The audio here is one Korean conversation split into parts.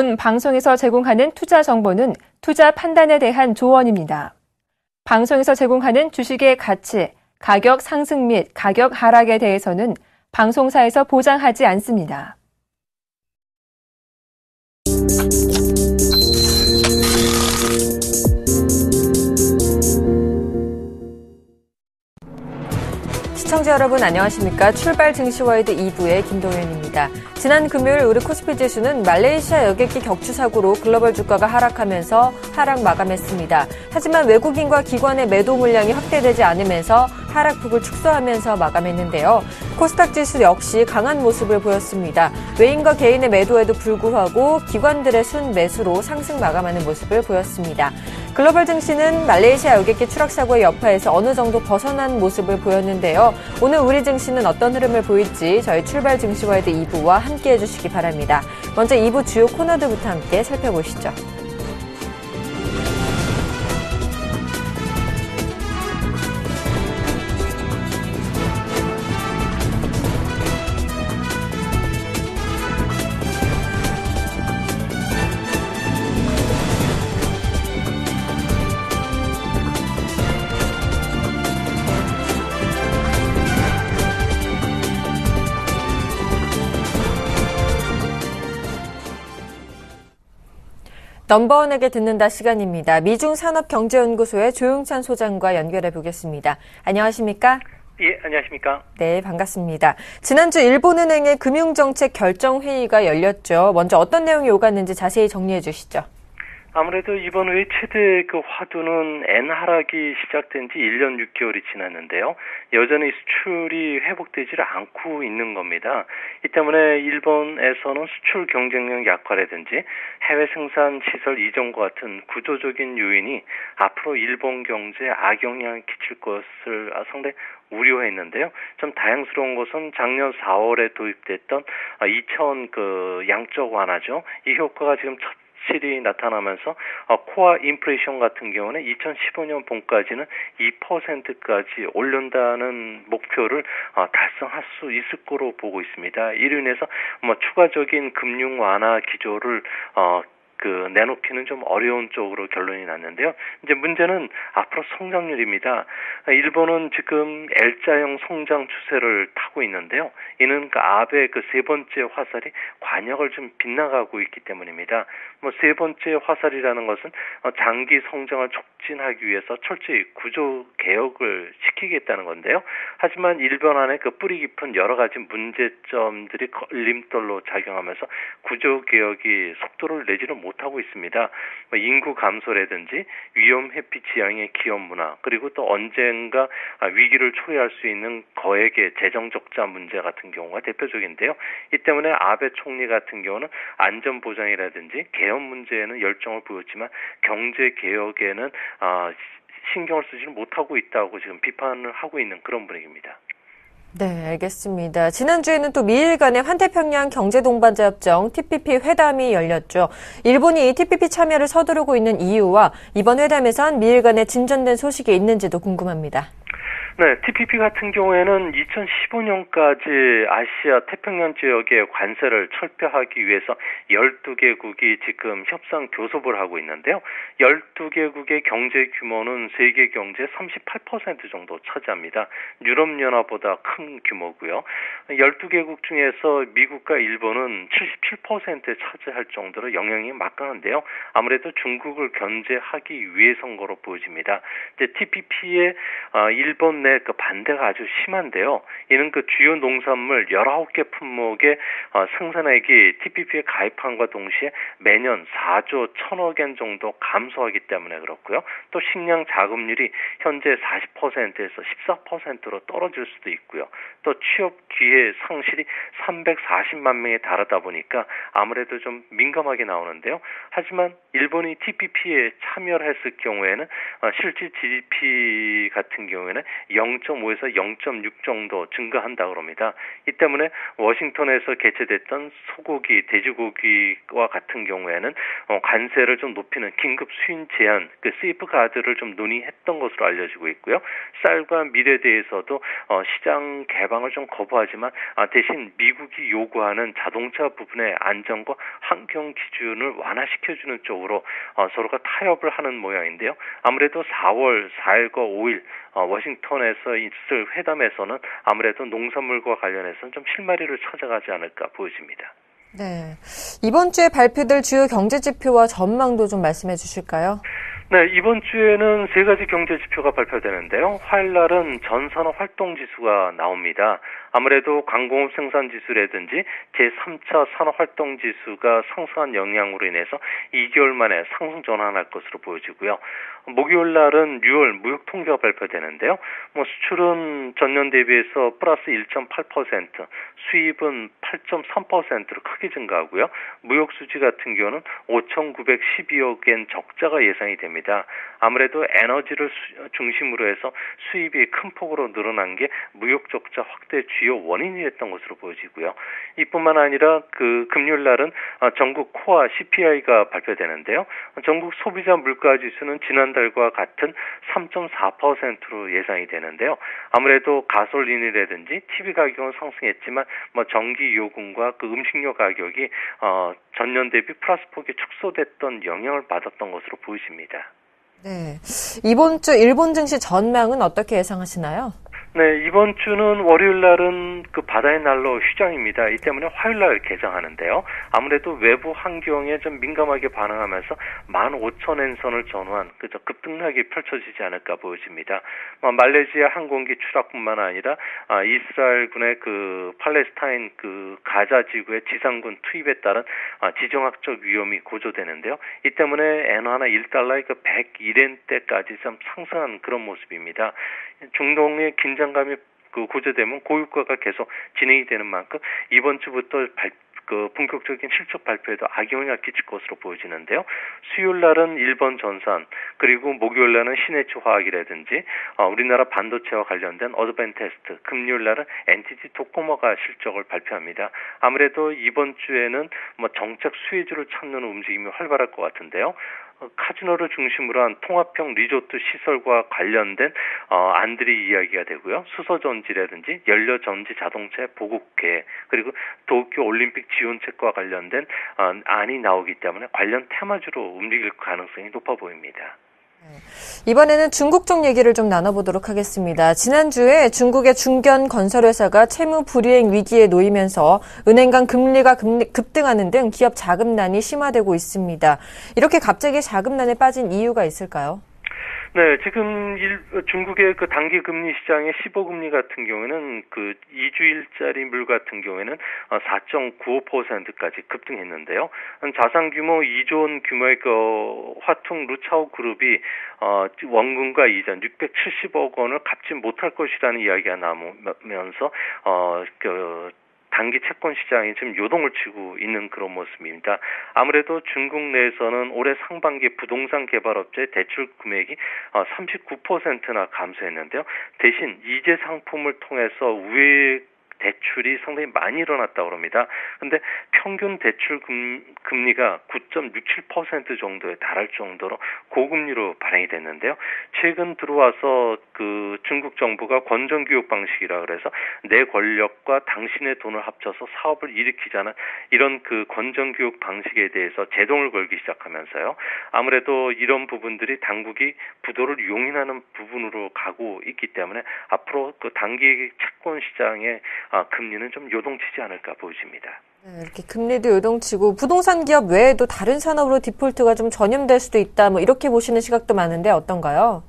지금 방송에서 제공하는 투자 정보는 투자 판단에 대한 조언입니다. 방송에서 제공하는 주식의 가치, 가격 상승 및 가격 하락에 대해서는 방송사에서 보장하지 않습니다. 시청자 여러분 안녕하십니까? 출발 증시와이드 2부의 김동현입니다. 지난 금요일 우리 코스피 지수는 말레이시아 여객기 격추 사고로 글로벌 주가가 하락하면서 하락 마감했습니다. 하지만 외국인과 기관의 매도 물량이 확대되지 않으면서 하락폭을 축소하면서 마감했는데요. 코스닥 지수 역시 강한 모습을 보였습니다. 외인과 개인의 매도에도 불구하고 기관들의 순매수로 상승 마감하는 모습을 보였습니다. 글로벌 증시는 말레이시아 여객기 추락 사고의 여파에서 어느 정도 벗어난 모습을 보였는데요. 오늘 우리 증시는 어떤 흐름을 보일지 저희 출발 증시와이드 2부와 함께 해주시기 바랍니다. 먼저 2부 주요 코너들부터 함께 살펴보시죠. 넘버원에게 듣는다 시간입니다. 미중산업경제연구소의 조용찬 소장과 연결해 보겠습니다. 안녕하십니까? 예, 안녕하십니까? 네, 반갑습니다. 지난주 일본은행의 금융정책 결정회의가 열렸죠. 먼저 어떤 내용이 오갔는지 자세히 정리해 주시죠. 아무래도 이번 회의 최대 그 화두는 엔 하락이 시작된 지 1년 6개월이 지났는데요. 여전히 수출이 회복되지를 않고 있는 겁니다. 이 때문에 일본에서는 수출 경쟁력 약화라든지 해외 생산 시설 이전과 같은 구조적인 요인이 앞으로 일본 경제에 악영향을 끼칠 것을 상당히 우려했는데요. 좀 다행스러운 것은 작년 4월에 도입됐던 2차 그 양적 완화죠. 이 효과가 지금 실이 나타나면서 코어 인플레이션 같은 경우는 2015년 봄까지는 2%까지 올린다는 목표를 달성할 수 있을 거로 보고 있습니다. 이로 인해서 추가적인 금융 완화 기조를 내놓기는 좀 어려운 쪽으로 결론이 났는데요. 이제 문제는 앞으로 성장률입니다. 일본은 지금 L자형 성장 추세를 타고 있는데요. 이는 아베의 세 번째 화살이 관역을 좀 빗나가고 있기 때문입니다. 세 번째 화살이라는 것은 장기 성장을 촉진하기 위해서 철저히 구조 개혁을 시키겠다는 건데요. 하지만 일본 안에 뿌리 깊은 여러 가지 문제점들이 걸림돌로 작용하면서 구조 개혁이 속도를 내지는 못하고 있습니다. 인구 감소라든지 위험 회피 지향의 기업 문화, 그리고 또 언젠가 위기를 초래할 수 있는 거액의 재정 적자 문제 같은 경우가 대표적인데요. 이 때문에 아베 총리 같은 경우는 안전 보장이라든지 개혁 문제에는 열정을 보였지만 경제 개혁에는 신경을 쓰지는 못하고 있다고 지금 비판을 하고 있는 그런 분위기입니다. 네, 알겠습니다. 지난주에는 또 미일 간의 환태평양 경제동반자협정 TPP 회담이 열렸죠. 일본이 이 TPP 참여를 서두르고 있는 이유와 이번 회담에선 미일 간의 진전된 소식이 있는지도 궁금합니다. 네, TPP 같은 경우에는 2015년까지 아시아 태평양 지역의 관세를 철폐하기 위해서 12개국이 지금 협상 교섭을 하고 있는데요. 12개국의 경제 규모는 세계 경제의 38% 정도 차지합니다. 유럽연합보다 큰 규모고요. 12개국 중에서 미국과 일본은 77%에 차지할 정도로 영향이 막강한데요. 아무래도 중국을 견제하기 위해서인 거로 보여집니다. 이제 TPP에 일본 내 반대가 아주 심한데요. 이는 주요 농산물 19개 품목의 생산액이 TPP에 가입함과 동시에 매년 4조 1천억 엔 정도 감소하기 때문에 그렇고요. 또 식량 자급률이 현재 40%에서 14%로 떨어질 수도 있고요. 또 취업 기회 상실이 340만 명에 달하다 보니까 아무래도 좀 민감하게 나오는데요. 하지만 일본이 TPP에 참여를 했을 경우에는 실질 GDP 같은 경우에는 0.5에서 0.6 정도 증가한다고 합니다. 이 때문에 워싱턴에서 개최됐던 소고기, 돼지고기와 같은 경우에는 관세를 좀 높이는 긴급 수입 제한, 그 세이프가드를 좀 논의했던 것으로 알려지고 있고요. 쌀과 밀에 대해서도 시장 개방을 좀 거부하지만 대신 미국이 요구하는 자동차 부분의 안전과 환경 기준을 완화시켜주는 쪽으로 서로가 타협을 하는 모양인데요. 아무래도 4월 4일과 5일 워싱턴에서 있을 회담에서는 아무래도 농산물과 관련해서는 좀 실마리를 찾아가지 않을까 보여집니다. 네, 이번 주에 발표될 주요 경제 지표와 전망도 좀 말씀해 주실까요? 네, 이번 주에는 세 가지 경제 지표가 발표되는데요. 화요일 날은 전산업 활동 지수가 나옵니다. 아무래도 광공업 생산 지수라든지 제3차 산업 활동 지수가 상승한 영향으로 인해서 2개월 만에 상승 전환할 것으로 보여지고요. 목요일 날은 6월 무역 통계가 발표되는데요. 수출은 전년 대비해서 플러스 1.8%, 수입은 8.3%로 크게 증가하고요. 무역 수지 같은 경우는 5,912억 엔 적자가 예상이 됩니다. 아무래도 에너지를 중심으로 해서 수입이 큰 폭으로 늘어난 게 무역 적자 확대 주요 원인이 됐던 것으로 보여지고요. 이뿐만 아니라 금요일 날은 전국 코아 CPI가 발표되는데요. 전국 소비자 물가 지수는 지난달과 같은 3.4%로 예상이 되는데요. 아무래도 가솔린이라든지 TV 가격은 상승했지만 전기 요금과 음식료 가격이 전년 대비 플러스 폭이 축소됐던 영향을 받았던 것으로 보여집니다. 네, 이번 주 일본 증시 전망은 어떻게 예상하시나요? 네, 이번 주는 월요일 날은 바다의 날로 휴장입니다. 이 때문에 화요일 날 개장하는데요. 아무래도 외부 환경에 좀 민감하게 반응하면서 15,000엔 선을 전후한 급등락이 펼쳐지지 않을까 보여집니다. 말레이시아 항공기 추락뿐만 아니라 이스라엘군의 팔레스타인 가자 지구의 지상군 투입에 따른 지정학적 위험이 고조되는데요. 이 때문에 엔화나 1달러의 101엔대까지 좀 상승한 그런 모습입니다. 중동의 긴장감이 고조되면 고유가가 계속 진행이 되는 만큼 이번 주부터 본격적인 실적 발표에도 악영향을 끼칠 것으로 보여지는데요. 수요일 날은 일본 전산, 그리고 목요일 날은 신해철 화학이라든지 우리나라 반도체와 관련된 어드밴테스트, 금요일 날은 NTT 도코모가 실적을 발표합니다. 아무래도 이번 주에는 정책 수혜주를 찾는 움직임이 활발할 것 같은데요. 카지노를 중심으로 한 통합형 리조트 시설과 관련된 안들이 이야기가 되고요. 수소전지라든지 연료전지 자동차 보급 계획, 그리고 도쿄 올림픽 지원책과 관련된 안이 나오기 때문에 관련 테마주로 움직일 가능성이 높아 보입니다. 이번에는 중국 쪽 얘기를 좀 나눠보도록 하겠습니다. 지난주에 중국의 중견 건설회사가 채무 불이행 위기에 놓이면서 은행 간 금리가 급등하는 등 기업 자금난이 심화되고 있습니다. 이렇게 갑자기 자금난에 빠진 이유가 있을까요? 네, 지금 중국의 단기 금리 시장의 15금리 같은 경우에는 2주일짜리 물 같은 경우에는 4.95%까지 급등했는데요. 자산 규모 2조 원 규모의 화퉁 루차오 그룹이 원금과 이자 670억 원을 갚지 못할 것이라는 이야기가 나오면서 단기 채권 시장이 지금 요동을 치고 있는 그런 모습입니다. 아무래도 중국 내에서는 올해 상반기 부동산 개발업체의 대출 금액이 39%나 감소했는데요. 대신 이재 상품을 통해서 우회 대출이 상당히 많이 일어났다고 합니다. 그런데 평균 대출 금리가 9.67% 정도에 달할 정도로 고금리로 발행이 됐는데요. 최근 들어와서 중국 정부가 권정교육 방식이라 그래서 내 권력과 당신의 돈을 합쳐서 사업을 일으키자는 이런 권정교육 방식에 대해서 제동을 걸기 시작하면서요. 아무래도 이런 부분들이 당국이 부도를 용인하는 부분으로 가고 있기 때문에 앞으로 단기 채권 시장의 금리는 좀 요동치지 않을까 보여집니다. 네, 이렇게 금리도 요동치고 부동산 기업 외에도 다른 산업으로 디폴트가 좀 전염될 수도 있다. 이렇게 보시는 시각도 많은데 어떤가요?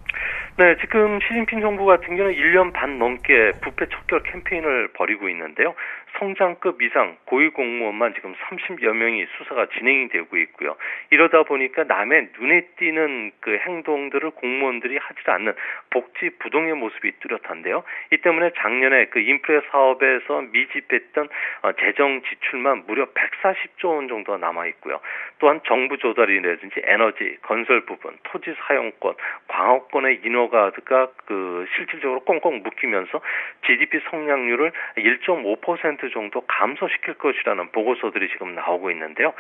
네, 지금 시진핑 정부 같은 경우는 1년 반 넘게 부패 척결 캠페인을 벌이고 있는데요. 성장급 이상 고위공무원만 지금 30여 명이 수사가 진행이 되고 있고요. 이러다 보니까 남의 눈에 띄는 그 행동들을 공무원들이 하지 않는 복지 부동의 모습이 뚜렷한데요. 이 때문에 작년에 그 인프레 사업에서 미집했던 재정 지출만 무려 140조 원 정도가 남아 있고요. 또한 정부 조달이라든지 에너지, 건설 부분, 토지 사용권, 광업권의 인허가가 그 실질적으로 꽁꽁 묶이면서 GDP 성장률을 1.5% 정도 감소시킬 것이라는 보고서들이 지금 나오고 있는데요.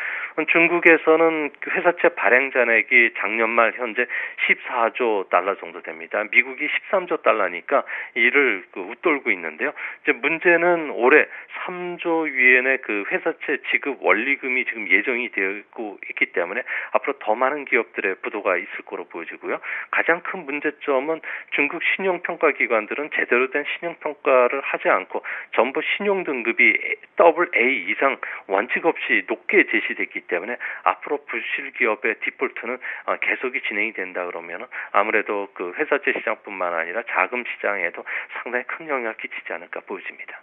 중국에서는 회사채 발행 잔액이 작년 말 현재 14조 달러 정도 됩니다. 미국이 13조 달러니까 이를 웃돌고 있는데요. 이제 문제는 올해 3조 위엔의 그 회사채 지급 원리금이 지금 예정이 되고 있기 때문에 앞으로 더 많은 기업들의 부도가 있을 거로 보여지고요. 가장 큰 문제점은 중국 신용평가기관들은 제대로 된 신용평가를 하지 않고 전부 신용등급이 AA 이상 원칙 없이 높게 제시됐기 때문에 앞으로 부실 기업의 디폴트는 계속이 진행이 된다 그러면 아무래도 그 회사채 시장뿐만 아니라 자금 시장에도 상당히 큰 영향을 끼치지 않을까 보여집니다.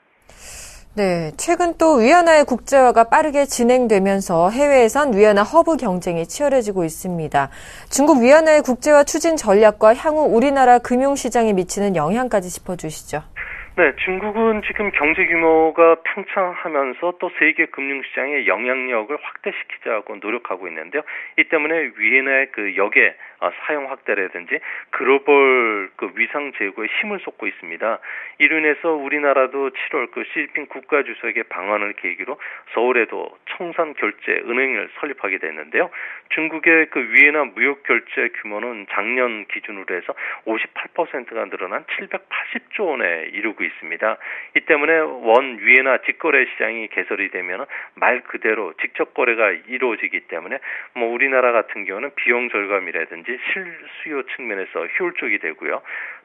네, 최근 또 위안화의 국제화가 빠르게 진행되면서 해외에선 위안화 허브 경쟁이 치열해지고 있습니다. 중국 위안화의 국제화 추진 전략과 향후 우리나라 금융시장에 미치는 영향까지 짚어주시죠. 네, 중국은 지금 경제 규모가 팽창하면서 또 세계 금융시장의 영향력을 확대시키자고 노력하고 있는데요. 이 때문에 위안화의 그 역의 사용 확대라든지 글로벌 그 위상 제고에 힘을 쏟고 있습니다. 이로 인해서 우리나라도 7월 그 시진핑 국가주석의 방한을 계기로 서울에도 청산 결제 은행을 설립하게 됐는데요. 중국의 그 위안화 무역 결제 규모는 작년 기준으로 해서 58%가 늘어난 780조 원에 이르고 있습니다. 이 때문에 원 위안화 직거래 시장이 개설이 되면 말 그대로 직접 거래가 이루어지기 때문에 뭐 우리나라 같은 경우는 비용 절감이라든지 실수요 측면에서 효율적이 되고요.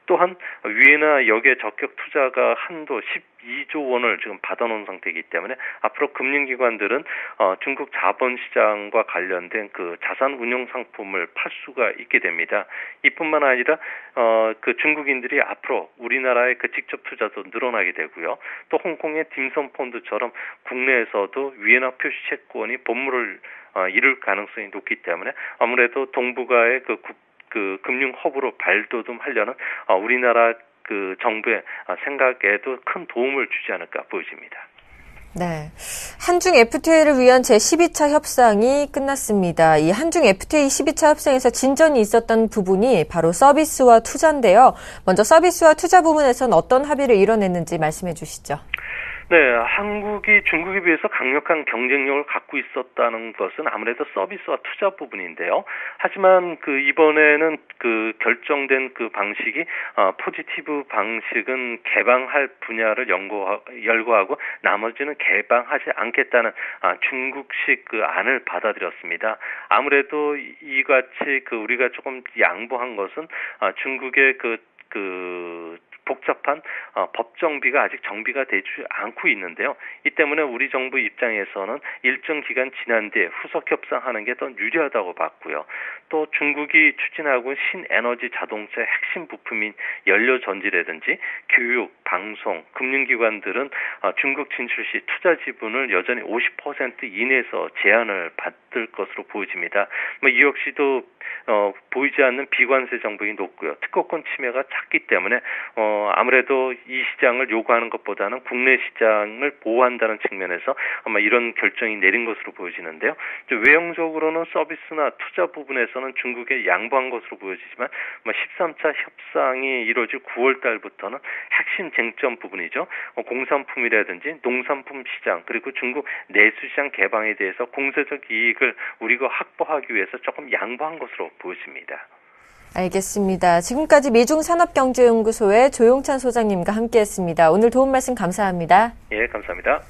또한 위안화 역의 적격 투자가 한도 12조 원을 지금 받아놓은 상태이기 때문에 앞으로 금융기관들은 중국 자본시장과 관련된 그 자산 운용 상품을 팔 수가 있게 됩니다. 이뿐만 아니라 그 중국인들이 앞으로 우리나라의 그 직접 투자도 늘어나게 되고요. 또 홍콩의 딤섬 펀드처럼 국내에서도 위안화 표시 채권이 본물을 이룰 가능성이 높기 때문에 아무래도 동북아의 그 금융 허브로 발돋움하려는 우리나라 그 정부의 생각에도 큰 도움을 주지 않을까 보여집니다. 네, 한중 FTA를 위한 제12차 협상이 끝났습니다. 이 한중 FTA 12차 협상에서 진전이 있었던 부분이 바로 서비스와 투자인데요. 먼저 서비스와 투자 부분에서는 어떤 합의를 이뤄냈는지 말씀해 주시죠. 네, 한국이 중국에 비해서 강력한 경쟁력을 갖고 있었다는 것은 아무래도 서비스와 투자 부분인데요. 하지만 그 이번에는 그 결정된 그 방식이 포지티브 방식은 개방할 분야를 열거하고 나머지는 개방하지 않겠다는 중국식 그 안을 받아들였습니다. 아무래도 이같이 그 우리가 조금 양보한 것은 중국의 그 복잡한 법 정비가 아직 정비가 되지 않고 있는데요. 이 때문에 우리 정부 입장에서는 일정 기간 지난 뒤에 후속 협상하는 게 더 유리하다고 봤고요. 또 중국이 추진하고 신에너지 자동차의 핵심 부품인 연료 전지라든지 교육, 방송, 금융기관들은 중국 진출 시 투자 지분을 여전히 50% 이내에서 제한을 받을 것으로 보여집니다. 이 역시도 보이지 않는 비관세 정책이 높고요. 특허권 침해가 작기 때문에 아무래도 이 시장을 요구하는 것보다는 국내 시장을 보호한다는 측면에서 아마 이런 결정이 내린 것으로 보여지는데요. 외형적으로는 서비스나 투자 부분에서는 중국에 양보한 것으로 보여지지만 13차 협상이 이루어질 9월 달부터는 핵심 쟁점 부분이죠. 공산품이라든지 농산품 시장 그리고 중국 내수시장 개방에 대해서 공세적 이익을 우리가 확보하기 위해서 조금 양보한 것으로 보여집니다. 알겠습니다. 지금까지 미중산업경제연구소의 조용찬 소장님과 함께했습니다. 오늘 도움 말씀 감사합니다. 예, 감사합니다.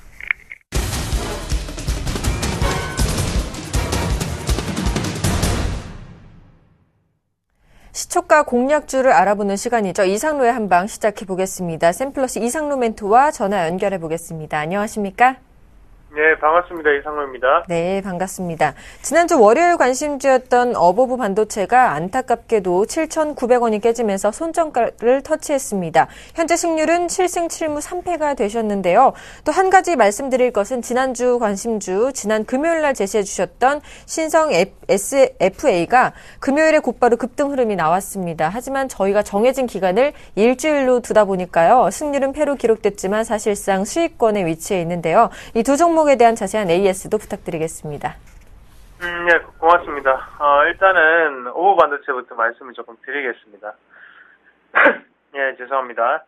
시초가 공략주를 알아보는 시간이죠. 이상로의 한방 시작해 보겠습니다. 샘플러스 이상로 멘토와 전화 연결해 보겠습니다. 안녕하십니까? 네, 반갑습니다. 이상로입니다. 네, 반갑습니다. 지난주 월요일 관심주였던 어버브 반도체가 안타깝게도 7,900원이 깨지면서 손절가를 터치했습니다. 현재 승률은 7승 7무 3패가 되셨는데요. 또 한 가지 말씀드릴 것은 지난주 관심주, 지난 금요일 날 제시해 주셨던 신성 SFA가 금요일에 곧바로 급등 흐름이 나왔습니다. 하지만 저희가 정해진 기간을 일주일로 두다 보니까요. 승률은 패로 기록됐지만 사실상 수익권에 위치해 있는데요. 이 두 종목에 대한 자세한 AS도 부탁드리겠습니다. 네, 고맙습니다. 일단은 오버 반도체부터 말씀을 조금 드리겠습니다. 예, 죄송합니다.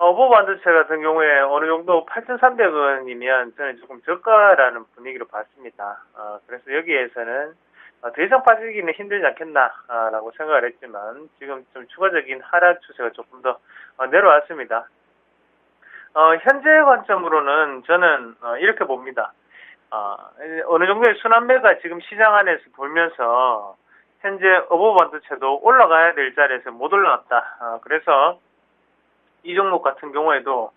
오버 반도체 같은 경우에 어느 정도 8,300원이면 저는 조금 저가라는 분위기로 봤습니다. 그래서 여기에서는 더 이상 빠지기는 힘들지 않겠나라고 생각을 했지만 지금 좀 추가적인 하락 추세가 조금 더 내려왔습니다. 현재 관점으로는 저는 이렇게 봅니다. 어느 정도의 순환매가 지금 시장 안에서 돌면서 현재 어버 반도체도 올라가야 될 자리에서 못 올라갔다. 그래서 이 종목 같은 경우에도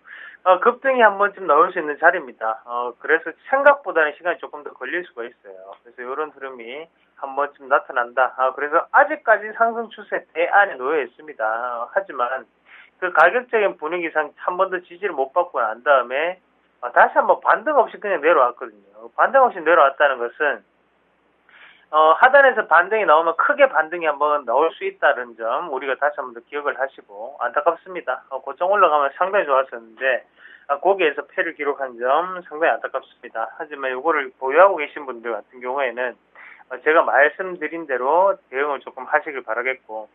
급등이 한 번쯤 나올 수 있는 자리입니다. 그래서 생각보다는 시간이 조금 더 걸릴 수가 있어요. 그래서 이런 흐름이 한 번쯤 나타난다. 그래서 아직까지 상승 추세 대안에 놓여 있습니다. 하지만 그 가격적인 분위기상 한 번 더 지지를 못 받고 난 다음에 다시 한번 반등 없이 그냥 내려왔거든요. 반등 없이 내려왔다는 것은 하단에서 반등이 나오면 크게 반등이 한번 나올 수 있다는 점 우리가 다시 한번 더 기억을 하시고 안타깝습니다. 고점 올라가면 상당히 좋았었는데 거기에서 패를 기록한 점 상당히 안타깝습니다. 하지만 이거를 보유하고 계신 분들 같은 경우에는 제가 말씀드린 대로 대응을 조금 하시길 바라겠고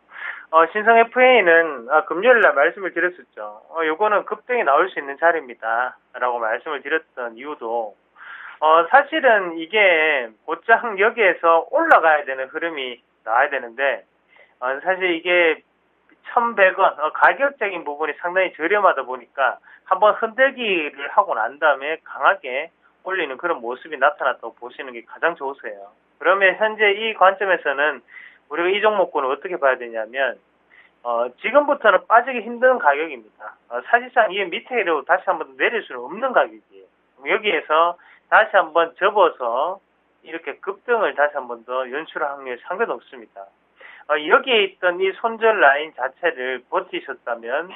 신성 FA는 금요일날 말씀을 드렸었죠. 요거는 급등이 나올 수 있는 자리입니다. 라고 말씀을 드렸던 이유도 사실은 이게 곧장 여기에서 올라가야 되는 흐름이 나와야 되는데 사실 이게 1,100원 가격적인 부분이 상당히 저렴하다 보니까 한번 흔들기를 하고 난 다음에 강하게 올리는 그런 모습이 나타났다고 보시는 게 가장 좋으세요. 그러면 현재 이 관점에서는 우리가 이 종목군을 어떻게 봐야 되냐면 지금부터는 빠지기 힘든 가격입니다. 사실상 이 밑에로 다시 한번 내릴 수는 없는 가격이에요. 여기에서 다시 한번 접어서 이렇게 급등을 다시 한번 더 연출할 확률이 상당히 높습니다. 여기에 있던 이 손절 라인 자체를 버티셨다면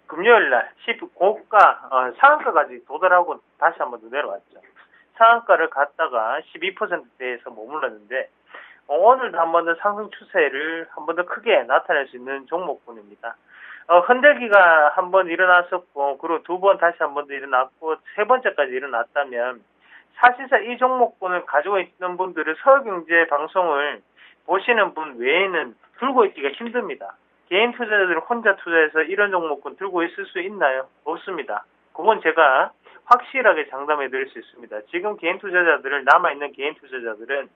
금요일날 고가 상한가까지 도달하고 다시 한번 더 내려왔죠. 상한가를 갔다가 12%대에서 머물렀는데 오늘도 한 번 더 상승 추세를 한 번 더 크게 나타낼 수 있는 종목군입니다. 흔들기가 한 번 일어났었고 그리고 두 번 다시 한 번 더 일어났고 세 번째까지 일어났다면 사실상 이 종목군을 가지고 있는 분들은 서울경제 방송을 보시는 분 외에는 들고 있기가 힘듭니다. 개인 투자자들 혼자 투자해서 이런 종목군 들고 있을 수 있나요? 없습니다. 그건 제가 확실하게 장담해 드릴 수 있습니다. 지금 개인 투자자들을 남아있는 개인 투자자들은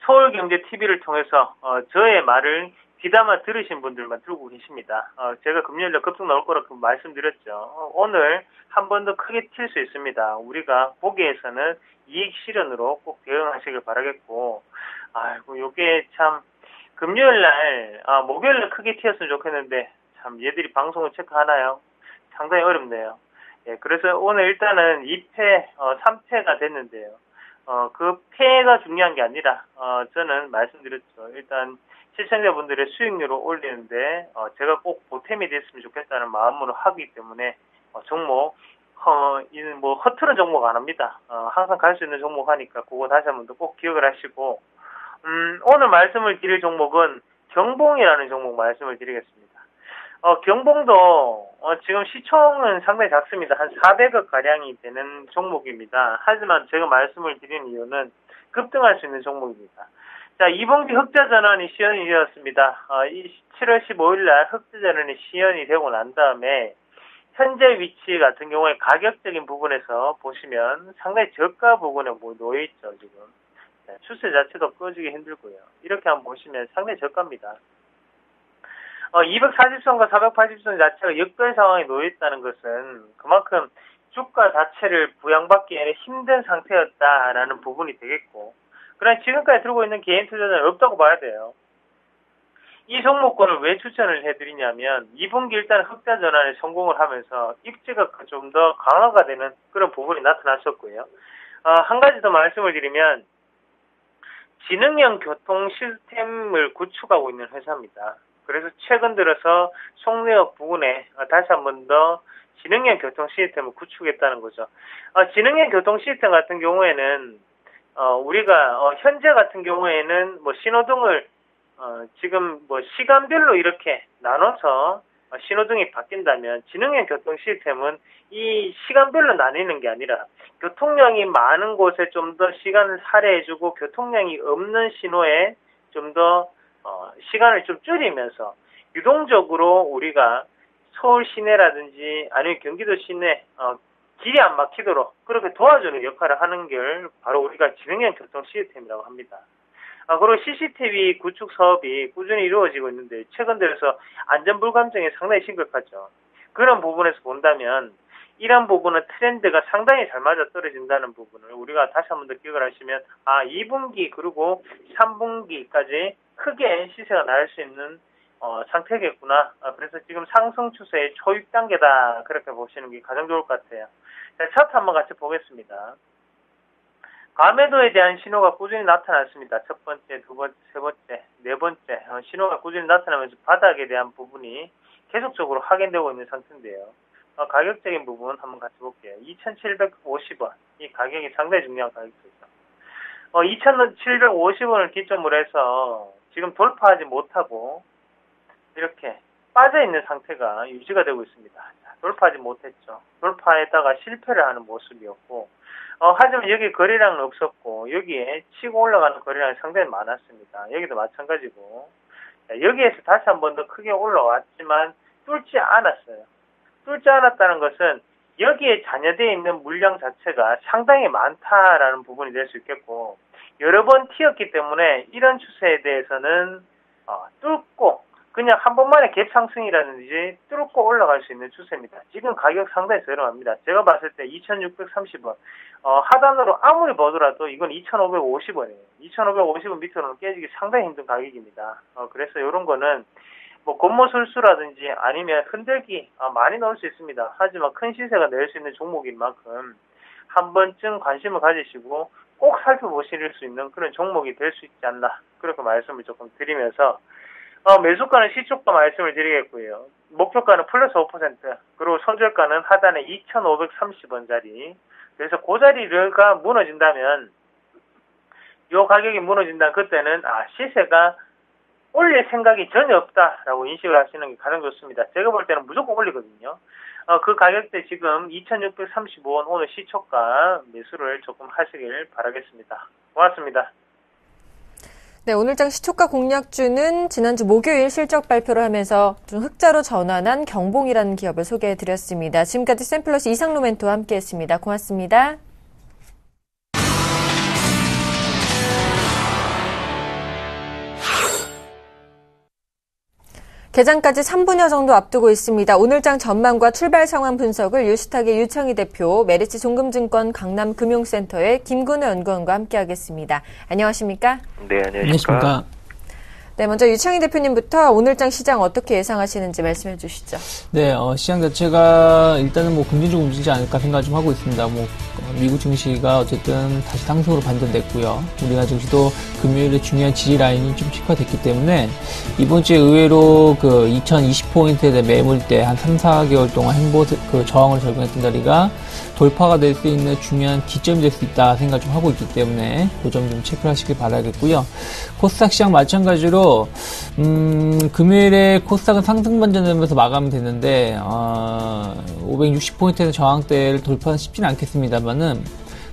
서울경제TV를 통해서 저의 말을 귀담아 들으신 분들만 들고 계십니다. 제가 금요일에 급등 나올 거라고 말씀드렸죠. 오늘 한 번 더 크게 튈 수 있습니다. 우리가 보기에서는 이익 실현으로 꼭 대응하시길 바라겠고 아이고 요게 참 금요일날 목요일날 크게 튀었으면 좋겠는데 참 얘들이 방송을 체크하나요? 상당히 어렵네요. 예, 그래서 오늘 일단은 2패, 3패가 됐는데요. 그 패가 중요한 게 아니라, 저는 말씀드렸죠. 일단, 시청자분들의 수익률을 올리는데, 제가 꼭 보탬이 됐으면 좋겠다는 마음으로 하기 때문에, 종목, 허투른 종목 안 합니다. 항상 갈 수 있는 종목 하니까, 그거 다시 한 번 더 꼭 기억을 하시고, 오늘 말씀을 드릴 종목은 경봉이라는 종목 말씀을 드리겠습니다. 경봉도 지금 시총은 상당히 작습니다. 한 400억 가량이 되는 종목입니다. 하지만 제가 말씀을 드린 이유는 급등할 수 있는 종목입니다. 자, 2분기 흑자 전환이 시연이 되었습니다. 7월 15일 날 흑자 전환이 시연이 되고 난 다음에 현재 위치 같은 경우에 가격적인 부분에서 보시면 상당히 저가 부분에 놓여 있죠, 지금. 추세 자체도 꺼지기 힘들고요. 이렇게 한번 보시면 상당히 저가입니다. 240선과 480선 자체가 역별 상황에 놓여있다는 것은 그만큼 주가 자체를 부양받기에는 힘든 상태였다라는 부분이 되겠고, 그러나 지금까지 들고 있는 개인 투자자는 없다고 봐야 돼요. 이 종목군을 왜 추천을 해드리냐면 2분기 일단 흑자 전환에 성공을 하면서 입지가 좀 더 강화가 되는 그런 부분이 나타났었고요. 한 가지 더 말씀을 드리면 지능형 교통 시스템을 구축하고 있는 회사입니다. 그래서 최근 들어서 송내역 부근에 다시 한 번 더 지능형 교통 시스템을 구축했다는 거죠. 지능형 교통 시스템 같은 경우에는 우리가 현재 같은 경우에는 뭐 신호등을 지금 뭐 시간별로 이렇게 나눠서 신호등이 바뀐다면 지능형 교통 시스템은 이 시간별로 나뉘는 게 아니라 교통량이 많은 곳에 좀 더 시간을 할애해주고 교통량이 없는 신호에 좀 더 시간을 좀 줄이면서 유동적으로 우리가 서울 시내라든지 아니면 경기도 시내 길이 안 막히도록 그렇게 도와주는 역할을 하는 게 바로 우리가 지능형 교통 시스템이라고 합니다. 그리고 CCTV 구축 사업이 꾸준히 이루어지고 있는데 최근 들어서 안전불감증이 상당히 심각하죠. 그런 부분에서 본다면 이런 부분은 트렌드가 상당히 잘 맞아떨어진다는 부분을 우리가 다시 한 번 더 기억을 하시면 2분기 그리고 3분기까지 크게 시세가 나올 수 있는 상태겠구나. 그래서 지금 상승 추세의 초입 단계다. 그렇게 보시는 게 가장 좋을 것 같아요. 자, 차트 한번 같이 보겠습니다. 과매도에 대한 신호가 꾸준히 나타났습니다. 첫 번째, 두 번째, 세 번째, 네 번째 신호가 꾸준히 나타나면서 바닥에 대한 부분이 계속적으로 확인되고 있는 상태인데요. 가격적인 부분 한번 같이 볼게요. 2,750원. 이 가격이 상당히 중요한 가격이죠. 2,750원을 기점으로 해서 지금 돌파하지 못하고 이렇게 빠져있는 상태가 유지가 되고 있습니다. 돌파하지 못했죠. 돌파에다가 실패를 하는 모습이었고 하지만 여기 거래량은 없었고 여기에 치고 올라가는 거래량이 상당히 많았습니다. 여기도 마찬가지고 여기에서 다시 한 번 더 크게 올라왔지만 뚫지 않았어요. 뚫지 않았다는 것은 여기에 잔여되어 있는 물량 자체가 상당히 많다라는 부분이 될 수 있겠고 여러 번 튀었기 때문에 이런 추세에 대해서는 뚫고 그냥 한 번만에 갭 상승이라든지 뚫고 올라갈 수 있는 추세입니다. 지금 가격 상당히 저렴합니다. 제가 봤을 때 2,630원 하단으로 아무리 보더라도 이건 2,550원이에요. 2,550원 밑으로는 깨지기 상당히 힘든 가격입니다. 그래서 이런 거는 뭐 권모술수라든지 아니면 흔들기 많이 넣을 수 있습니다. 하지만 큰 시세가 낼 수 있는 종목인 만큼 한 번쯤 관심을 가지시고 꼭 살펴보실 수 있는 그런 종목이 될 수 있지 않나 그렇게 말씀을 조금 드리면서 매수가는 시초가 말씀을 드리겠고요. 목표가는 플러스 5% 그리고 손절가는 하단에 2,530원짜리 그래서 그 자리가 무너진다면 이 가격이 무너진다면 그때는 시세가 올릴 생각이 전혀 없다라고 인식을 하시는 게 가장 좋습니다. 제가 볼 때는 무조건 올리거든요. 그 가격대 지금 2,635원 오늘 시초가 매수를 조금 하시길 바라겠습니다. 고맙습니다. 네, 오늘장 시초가 공략주는 지난주 목요일 실적 발표를 하면서 좀 흑자로 전환한 경봉이라는 기업을 소개해드렸습니다. 지금까지 샘플러스 이상로 멘토와 함께했습니다. 고맙습니다. 개장까지 3분여 정도 앞두고 있습니다. 오늘장 전망과 출발 상황 분석을 유스탁의 유창희 대표, 메리츠 종금증권 강남금융센터의 김근우 연구원과 함께하겠습니다. 안녕하십니까? 네, 안녕하십니까? 네, 먼저 유창희 대표님부터 오늘장 시장 어떻게 예상하시는지 말씀해 주시죠. 네, 시장 자체가 일단은 뭐 긍정적으로 움직이지 않을까 생각을 좀 하고 있습니다. 미국 증시가 어쨌든 다시 상승으로 반전됐고요. 우리나라 증시도 금요일에 중요한 지지 라인이 좀 체크됐기 때문에 이번 주에 의외로 2020포인트에 대한 매물대 한 3, 4개월 동안 저항을 적용했던 자리가 돌파가 될 수 있는 중요한 기점이 될 수 있다 생각을 좀 하고 있기 때문에 그 점 좀 체크를 하시길 바라겠고요. 코스닥 시장 마찬가지로 금요일에 코스닥은 상승 반전되면서 마감됐는데 560포인트에서 저항대를 돌파는 쉽지는 않겠습니다만은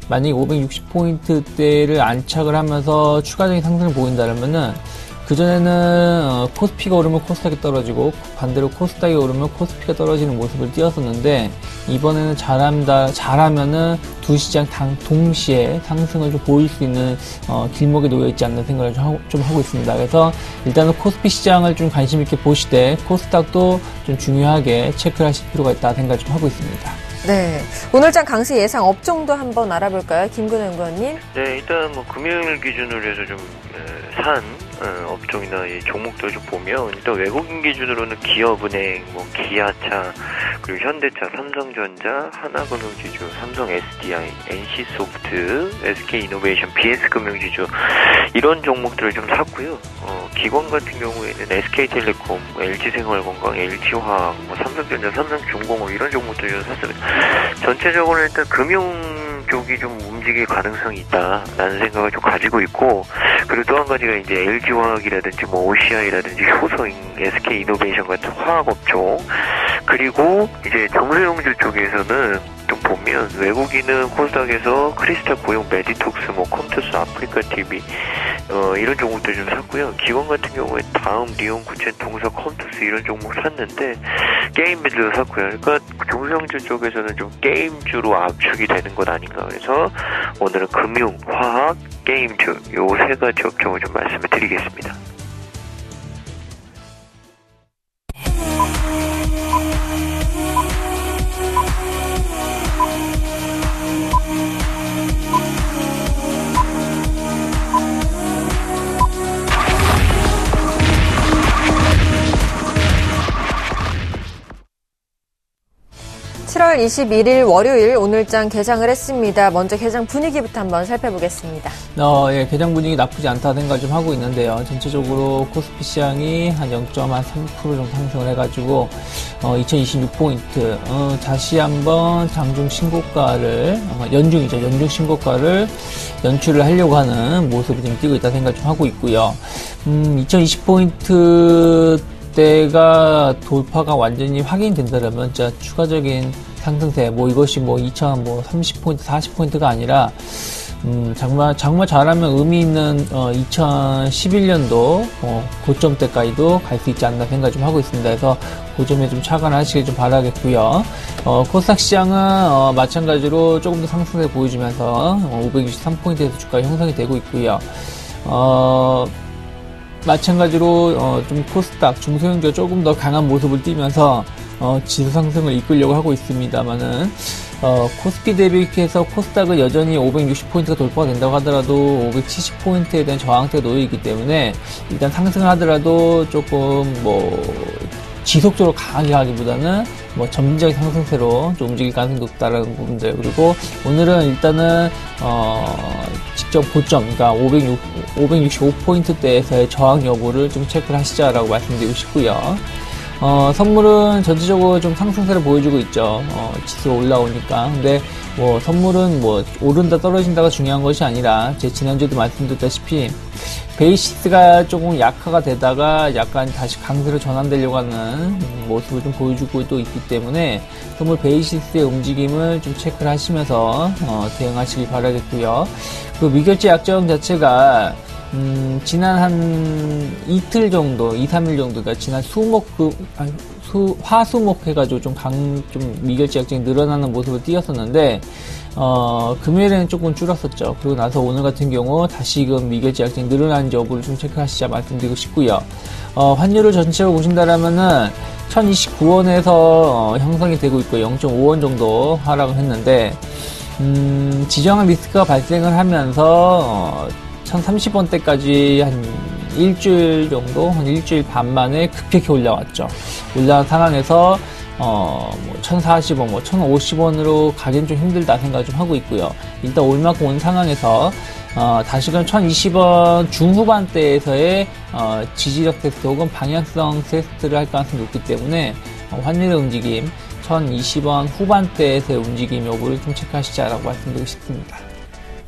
만약에 560포인트대를 안착을 하면서 추가적인 상승을 보인다면은 그전에는 코스피가 오르면 코스닥이 떨어지고 반대로 코스닥이 오르면 코스피가 떨어지는 모습을 띄었었는데 이번에는 잘하면은 두 시장 동시에 상승을 좀 보일 수 있는 길목에 놓여있지 않는 생각을 좀 하고 있습니다. 그래서 일단은 코스피 시장을 좀 관심 있게 보시되 코스닥도 좀 중요하게 체크를 하실 필요가 있다 생각을 좀 하고 있습니다. 네, 오늘장 강세 예상 업종도 한번 알아볼까요? 김근우 연구원님. 네, 일단 금요일 기준으로 해서 좀 산 업종이나 이 종목들 좀 보면 일단 외국인 기준으로는 기업은행, 뭐 기아차, 그리고 현대차, 삼성전자, 하나금융지주, 삼성 SDI, NC소프트, SK이노베이션, BS금융지주 이런 종목들을 좀 샀고요. 기관 같은 경우에는 SK텔레콤, LG생활건강, LG화학, 뭐 삼성전자, 삼성중공업 이런 종목들을 좀 샀습니다. 전체적으로 일단 금융 쪽이 좀 움직일 가능성이 있다라는 생각을 좀 가지고 있고, 그리고 또 한 가지가 이제 LG화학이라든지 뭐 OCI라든지 효성, SK이노베이션 같은 화학업종, 그리고 이제 정세용주 쪽에서는 좀 보면 외국인은 코스닥에서 크리스탈 고용, 메디톡스, 뭐 컴투스, 아프리카 TV 이런 종목들 좀 샀고요. 기관 같은 경우에 다음, 리온, 구첸, 동서, 컴투스 이런 종목 샀는데 게임들도 샀고요. 그러니까 정세용주 쪽에서는 좀 게임주로 압축이 되는 것 아닌가. 그래서 오늘은 금융, 화학, 게임주 요 세 가지 업종을 좀 말씀을 드리겠습니다. (7월 21일) 월요일 오늘장 개장을 했습니다. 먼저 개장 분위기부터 한번 살펴보겠습니다. 예, 개장 분위기 나쁘지 않다는 생각을 좀 하고 있는데요. 전체적으로 코스피 시장이 한 0.3% 정도 상승을 해가지고 2026포인트 다시 한번 장중 신고가를 연중 신고가를 연출을 하려고 하는 모습을 좀 띄고 있다 생각을 좀 하고 있고요. 2020포인트 때가 돌파가 완전히 확인된다면 진짜 추가적인 상승세 이것이 30포인트 40포인트가 아니라 정말 잘하면 의미 있는 2011년도 고점 때까지도 갈 수 있지 않나 생각 좀 하고 있습니다. 그래서 고점에 좀 착안하시길 좀 바라겠고요. 코스닥 시장은 마찬가지로 조금 더 상승세 보여주면서 563포인트에서 주가 형성이 되고 있고요. 마찬가지로 좀 코스닥 중소형주가 조금 더 강한 모습을 띠면서 지수 상승을 이끌려고 하고 있습니다만은 코스피 대비해서 코스닥은 여전히 560포인트가 돌파가 된다고 하더라도 570포인트에 대한 저항대가 놓여 있기 때문에 일단 상승을 하더라도 조금 지속적으로 강하게 가기보다는 점진적인 상승세로 좀 움직일 가능성이 높다라는 부분들. 그리고 오늘은 일단은 직접 고점, 그러니까 565포인트대에서의 저항 여부를 좀 체크를 하시자라고 말씀드리고 싶고요. 선물은 전체적으로 좀 상승세를 보여주고 있죠. 지수가 올라오니까. 근데 선물은 오른다 떨어진다가 중요한 것이 아니라 제 지난주에도 말씀드렸다시피 베이시스가 조금 약화가 되다가 약간 다시 강세로 전환되려고 하는 모습을 좀 보여주고 또 있기 때문에 선물 베이시스의 움직임을 좀 체크를 하시면서 대응하시길 바라겠고요. 그 미결제 약정 자체가 지난 한 이틀 정도, 2-3일 정도, 그러니까 지난 화수목 해가지고 좀 미결제 약정이 늘어나는 모습을 띄었었는데, 금요일에는 조금 줄었었죠. 그리고 나서 오늘 같은 경우 다시금 미결제 약정이 늘어나는 여부를 좀 체크하시자 말씀드리고 싶고요. 환율을 전체로 보신다라면은 1029원에서 형성이 되고 있고 0.5원 정도 하락을 했는데, 지정한 리스크가 발생을 하면서 1030원대까지 한 일주일 정도, 한 일주일 반 만에 급격히 올라왔죠. 올라온 상황에서 1040원, 1050원으로 가기는 좀 힘들다 생각 좀 하고 있고요. 일단 올만큼 온 상황에서 다시금 1020원 중후반대에서의 지지력 테스트 혹은 방향성 테스트를 할 가능성이 높기 때문에 환율의 움직임, 1020원 후반대에서의 움직임 여부를 좀 체크하시자라고 말씀드리고 싶습니다.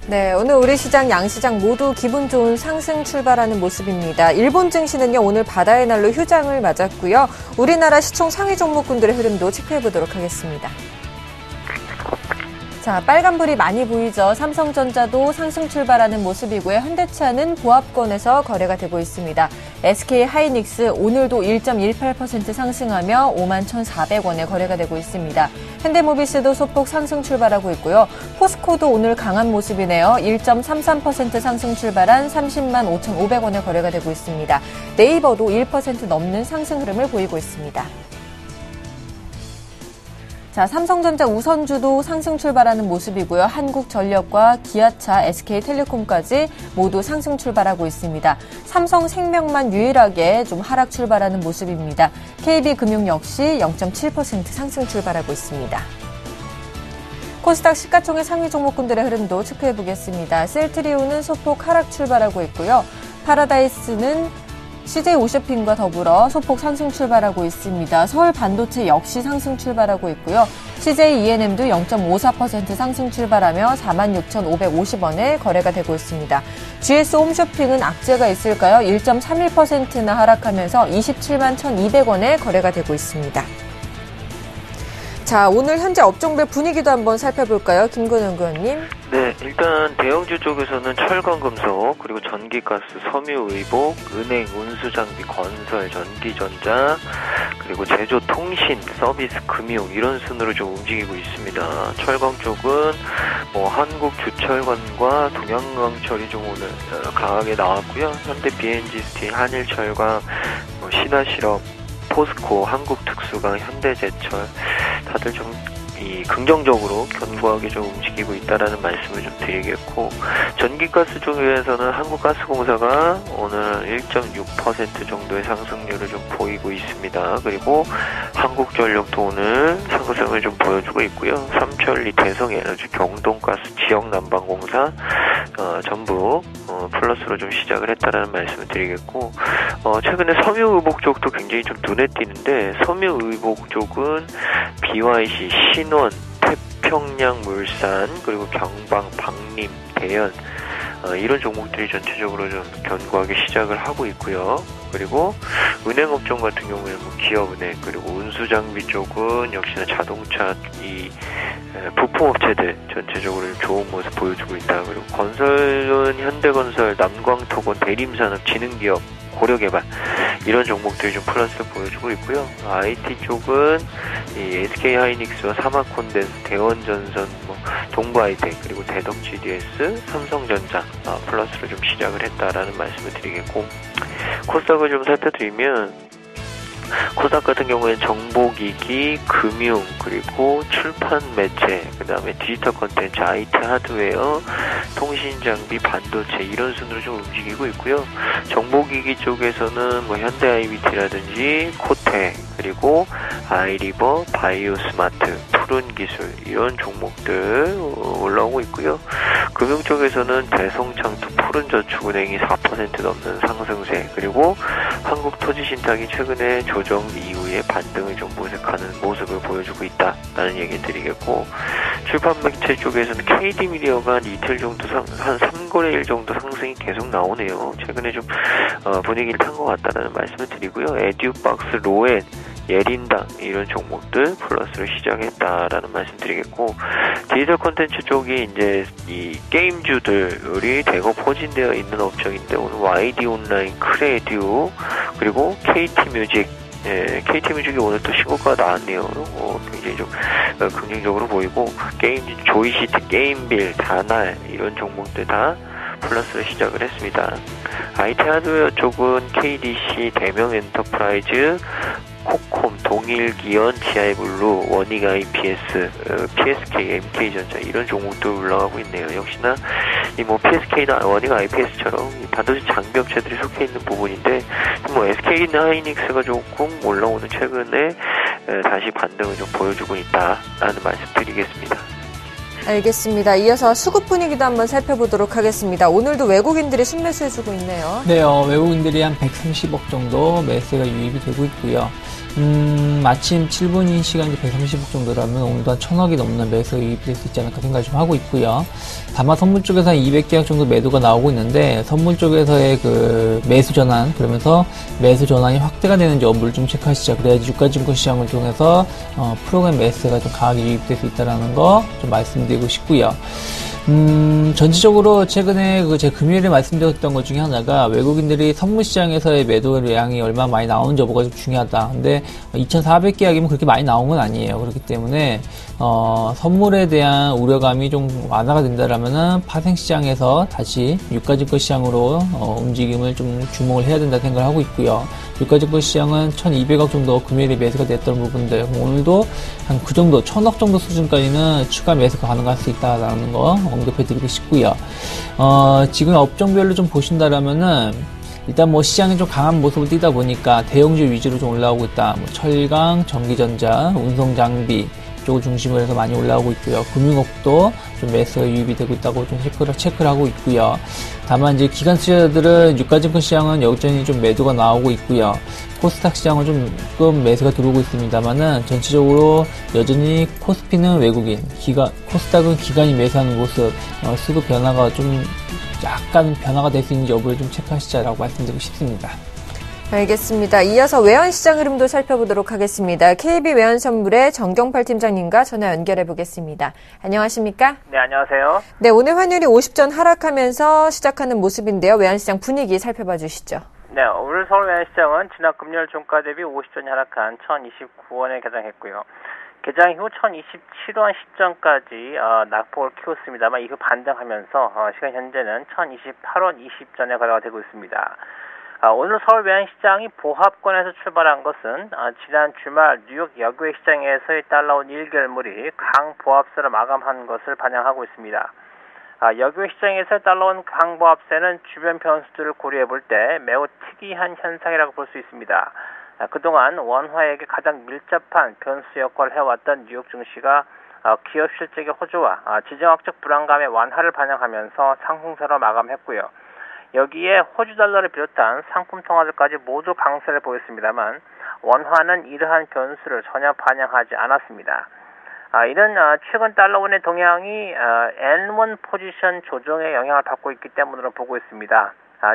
네, 오늘 우리 시장, 양시장 모두 기분 좋은 상승 출발하는 모습입니다. 일본 증시는요, 오늘 바다의 날로 휴장을 맞았고요. 우리나라 시총 상위 종목군들의 흐름도 체크해보도록 하겠습니다. 자, 빨간불이 많이 보이죠. 삼성전자도 상승 출발하는 모습이고요. 현대차는 보합권에서 거래가 되고 있습니다. SK하이닉스 오늘도 1.18% 상승하며 51,400원에 거래가 되고 있습니다. 현대모비스도 소폭 상승 출발하고 있고요. 포스코도 오늘 강한 모습이네요. 1.33% 상승 출발한 30만 5,500원에 거래가 되고 있습니다. 네이버도 1% 넘는 상승 흐름을 보이고 있습니다. 자, 삼성전자 우선주도 상승 출발하는 모습이고요. 한국전력과 기아차, SK텔레콤까지 모두 상승 출발하고 있습니다. 삼성생명만 유일하게 좀 하락 출발하는 모습입니다. KB금융 역시 0.7% 상승 출발하고 있습니다. 코스닥 시가총액 상위 종목군들의 흐름도 체크해보겠습니다. 셀트리온은 소폭 하락 출발하고 있고요. 파라다이스는 CJ오쇼핑과 더불어 소폭 상승 출발하고 있습니다. 서울반도체 역시 상승 출발하고 있고요. CJ-ENM도 0.54% 상승 출발하며 46,550원에 거래가 되고 있습니다. GS홈쇼핑은 악재가 있을까요? 1.31%나 하락하면서 27만 1,200원에 거래가 되고 있습니다. 자, 오늘 현재 업종별 분위기도 한번 살펴볼까요? 김건영 의원님. 네, 일단 대형주 쪽에서는 철강금속, 그리고 전기가스, 섬유의복, 은행, 운수장비, 건설, 전기전자, 그리고 제조, 통신, 서비스, 금융 이런 순으로 좀 움직이고 있습니다. 철강 쪽은 한국주철관과 동양강철이 좀 오늘 강하게 나왔고요. 현대 BNG스틸, 한일철강, 신화실업, 포스코, 한국특수강, 현대제철 다들 좀 긍정적으로 견고하게 좀 움직이고 있다라는 말씀을 좀 드리겠고, 전기가스 쪽에서는 한국가스공사가 오늘 1.6% 정도의 상승률을 좀 보이고 있습니다. 그리고 한국전력도 오늘 상승을 좀 보여주고 있고요. 삼천리, 대성에너지, 경동가스, 지역난방공사 전부 플러스로 좀 시작을 했다라는 말씀을 드리겠고, 최근에 섬유의복 쪽도 굉장히 좀 눈에 띄는데, 섬유의복 쪽은 BYC, 신원, 태평양물산, 그리고 경방, 박림, 대연 이런 종목들이 전체적으로 좀 견고하게 시작을 하고 있고요. 그리고 은행업종 같은 경우에는 기업은행, 그리고 운수장비 쪽은 역시나 자동차 부품업체들 전체적으로 좋은 모습 보여주고 있다. 그리고 건설은 현대건설, 남광토건, 대림산업, 지능기업, 고려개발 이런 종목들이 좀 플러스를 보여주고 있고요. IT 쪽은 SK하이닉스와 사마콘덴스, 대원전선, 동부아이텍, 그리고 대덕GDS, 삼성전자 플러스로 좀 시작을 했다라는 말씀을 드리겠고, 코스닥을 좀 살펴드리면 코스닥 같은 경우에는 정보기기, 금융, 그리고 출판 매체, 그 다음에 디지털 콘텐츠, IT 하드웨어, 통신장비, 반도체 이런 순으로 좀 움직이고 있고요. 정보기기 쪽에서는 현대 IBT라든지 코텍, 그리고 아이리버, 바이오스마트, 푸른기술 이런 종목들 올라오고 있고요. 금융 쪽에서는 대성창투, 푸른저축은행이 4% 넘는 상승세, 그리고 한국토지신탁이 최근에 조정 이후에 반등을 좀 모색하는 모습을 보여주고 있다라는 얘기 드리겠고, 출판 매체 쪽에서는 KD미디어가 한 이틀 정도 한 3거래일 정도 상승이 계속 나오네요. 최근에 좀 분위기를 탄 것 같다는 말씀을 드리고요. 에듀박스, 로엔, 예린당 이런 종목들 플러스로 시작했다라는 말씀 드리겠고, 디지털 콘텐츠 쪽이 이제 이 게임주들이 대거 포진되어 있는 업종인데, 오늘 YD 온라인, 크레듀, 그리고 KT뮤직, KT뮤직이 오늘 또 신고가가 나왔네요. 굉장히 좀 긍정적으로 보이고, 게임주, 조이시티, 게임빌, 다날 이런 종목들 다 플러스로 시작을 했습니다. IT 하드웨어 쪽은 KDC, 대명엔터프라이즈, 코콤, 동일기연, 지아이블루, 원익 IPS, PSK, MK전자 이런 종목도 올라가고 있네요. 역시나 PSK나 원익 IPS처럼 반도체 장비업체들이 속해 있는 부분인데, SK나 하이닉스가 조금 올라오는 최근에 다시 반등을 좀 보여주고 있다라는 말씀 드리겠습니다. 알겠습니다. 이어서 수급 분위기도 한번 살펴보도록 하겠습니다. 오늘도 외국인들이 순매수해주고 있네요. 네, 외국인들이 한 130억 정도 매수가 유입이 되고 있고요. 마침 7분인 시간이 130억 정도라면 오늘도 한 1,000억이 넘는 매수가 유입이 될 수 있지 않을까 생각을 좀 하고 있고요. 다만 선물 쪽에서 한 200계약 정도 매도가 나오고 있는데, 선물 쪽에서의 그 매수 전환, 그러면서 매수 전환이 확대가 되는지 여부를 좀 체크하시죠. 그래야지 유가증권 시장을 통해서 프로그램 매수가 좀 강하게 유입될 수 있다는 거 좀 말씀드리고 싶고요. 전체적으로 최근에 제가 금요일에 말씀드렸던 것 중에 하나가 외국인들이 선물 시장에서의 매도량이 얼마나 많이 나오는지 여부가 좀 중요하다. 근데 2,400개 약이면 그렇게 많이 나온 건 아니에요. 그렇기 때문에 선물에 대한 우려감이 좀 완화가 된다라면은 파생 시장에서 다시 유가증권 시장으로 움직임을 좀 주목을 해야 된다 생각을 하고 있고요. 유가증권 시장은 1,200억 정도 금요일에 매수가 됐던 부분들, 오늘도 한 그 정도 1,000억 정도 수준까지는 추가 매수가 가능할 수 있다라는 거 언급해드리고 싶고요. 지금 업종별로 좀 보신다라면은 일단 뭐 시장이 좀 강한 모습을 띠다 보니까 대형주 위주로 좀 올라오고 있다. 뭐 철강, 전기전자, 운송장비 쪽을 중심으로 해서 많이 올라오고 있고요. 금융업도 좀 매수가 유입이 되고 있다고 좀 체크를 하고 있고요. 다만 이제 기관 투자자들은 유가증권 시장은 여전히 좀 매도가 나오고 있고요. 코스닥 시장은 조금 매수가 들어오고 있습니다만은 전체적으로 여전히 코스피는 외국인, 코스닥은 기관이 매수하는 모습, 수급 변화가 좀 약간 변화가 될 수 있는지 여부를 좀 체크하시자라고 말씀드리고 싶습니다. 알겠습니다. 이어서 외환시장 흐름도 살펴보도록 하겠습니다. KB외환선물의 정경팔 팀장님과 전화 연결해 보겠습니다. 안녕하십니까? 네, 안녕하세요. 네, 오늘 환율이 50전 하락하면서 시작하는 모습인데요. 외환시장 분위기 살펴봐 주시죠. 네, 오늘 서울 외환시장은 지난 금요일 종가 대비 50전이 하락한 1,029원에 개장했고요. 개장 이후 1,027원 시점까지 낙폭을 키웠습니다만 이후 반등하면서 시간 현재는 1,028원 20전에 거래가 되고 있습니다. 오늘 서울 외환시장이 보합권에서 출발한 것은 지난 주말 뉴욕 여교외 시장에서의 달러원 1결물이 강보합세로 마감한 것을 반영하고 있습니다. 여교외 시장에서의 달러원 강보합세는 주변 변수들을 고려해 볼 때 매우 특이한 현상이라고 볼 수 있습니다. 그동안 원화에게 가장 밀접한 변수 역할을 해왔던 뉴욕 증시가 기업 실적의 호조와 지정학적 불안감의 완화를 반영하면서 상승세로 마감했고요. 여기에 호주 달러를 비롯한 상품 통화들까지 모두 강세를 보였습니다만 원화는 이러한 변수를 전혀 반영하지 않았습니다. 이는 최근 달러원의 동향이 N1 포지션 조정에 영향을 받고 있기 때문으로 보고 있습니다.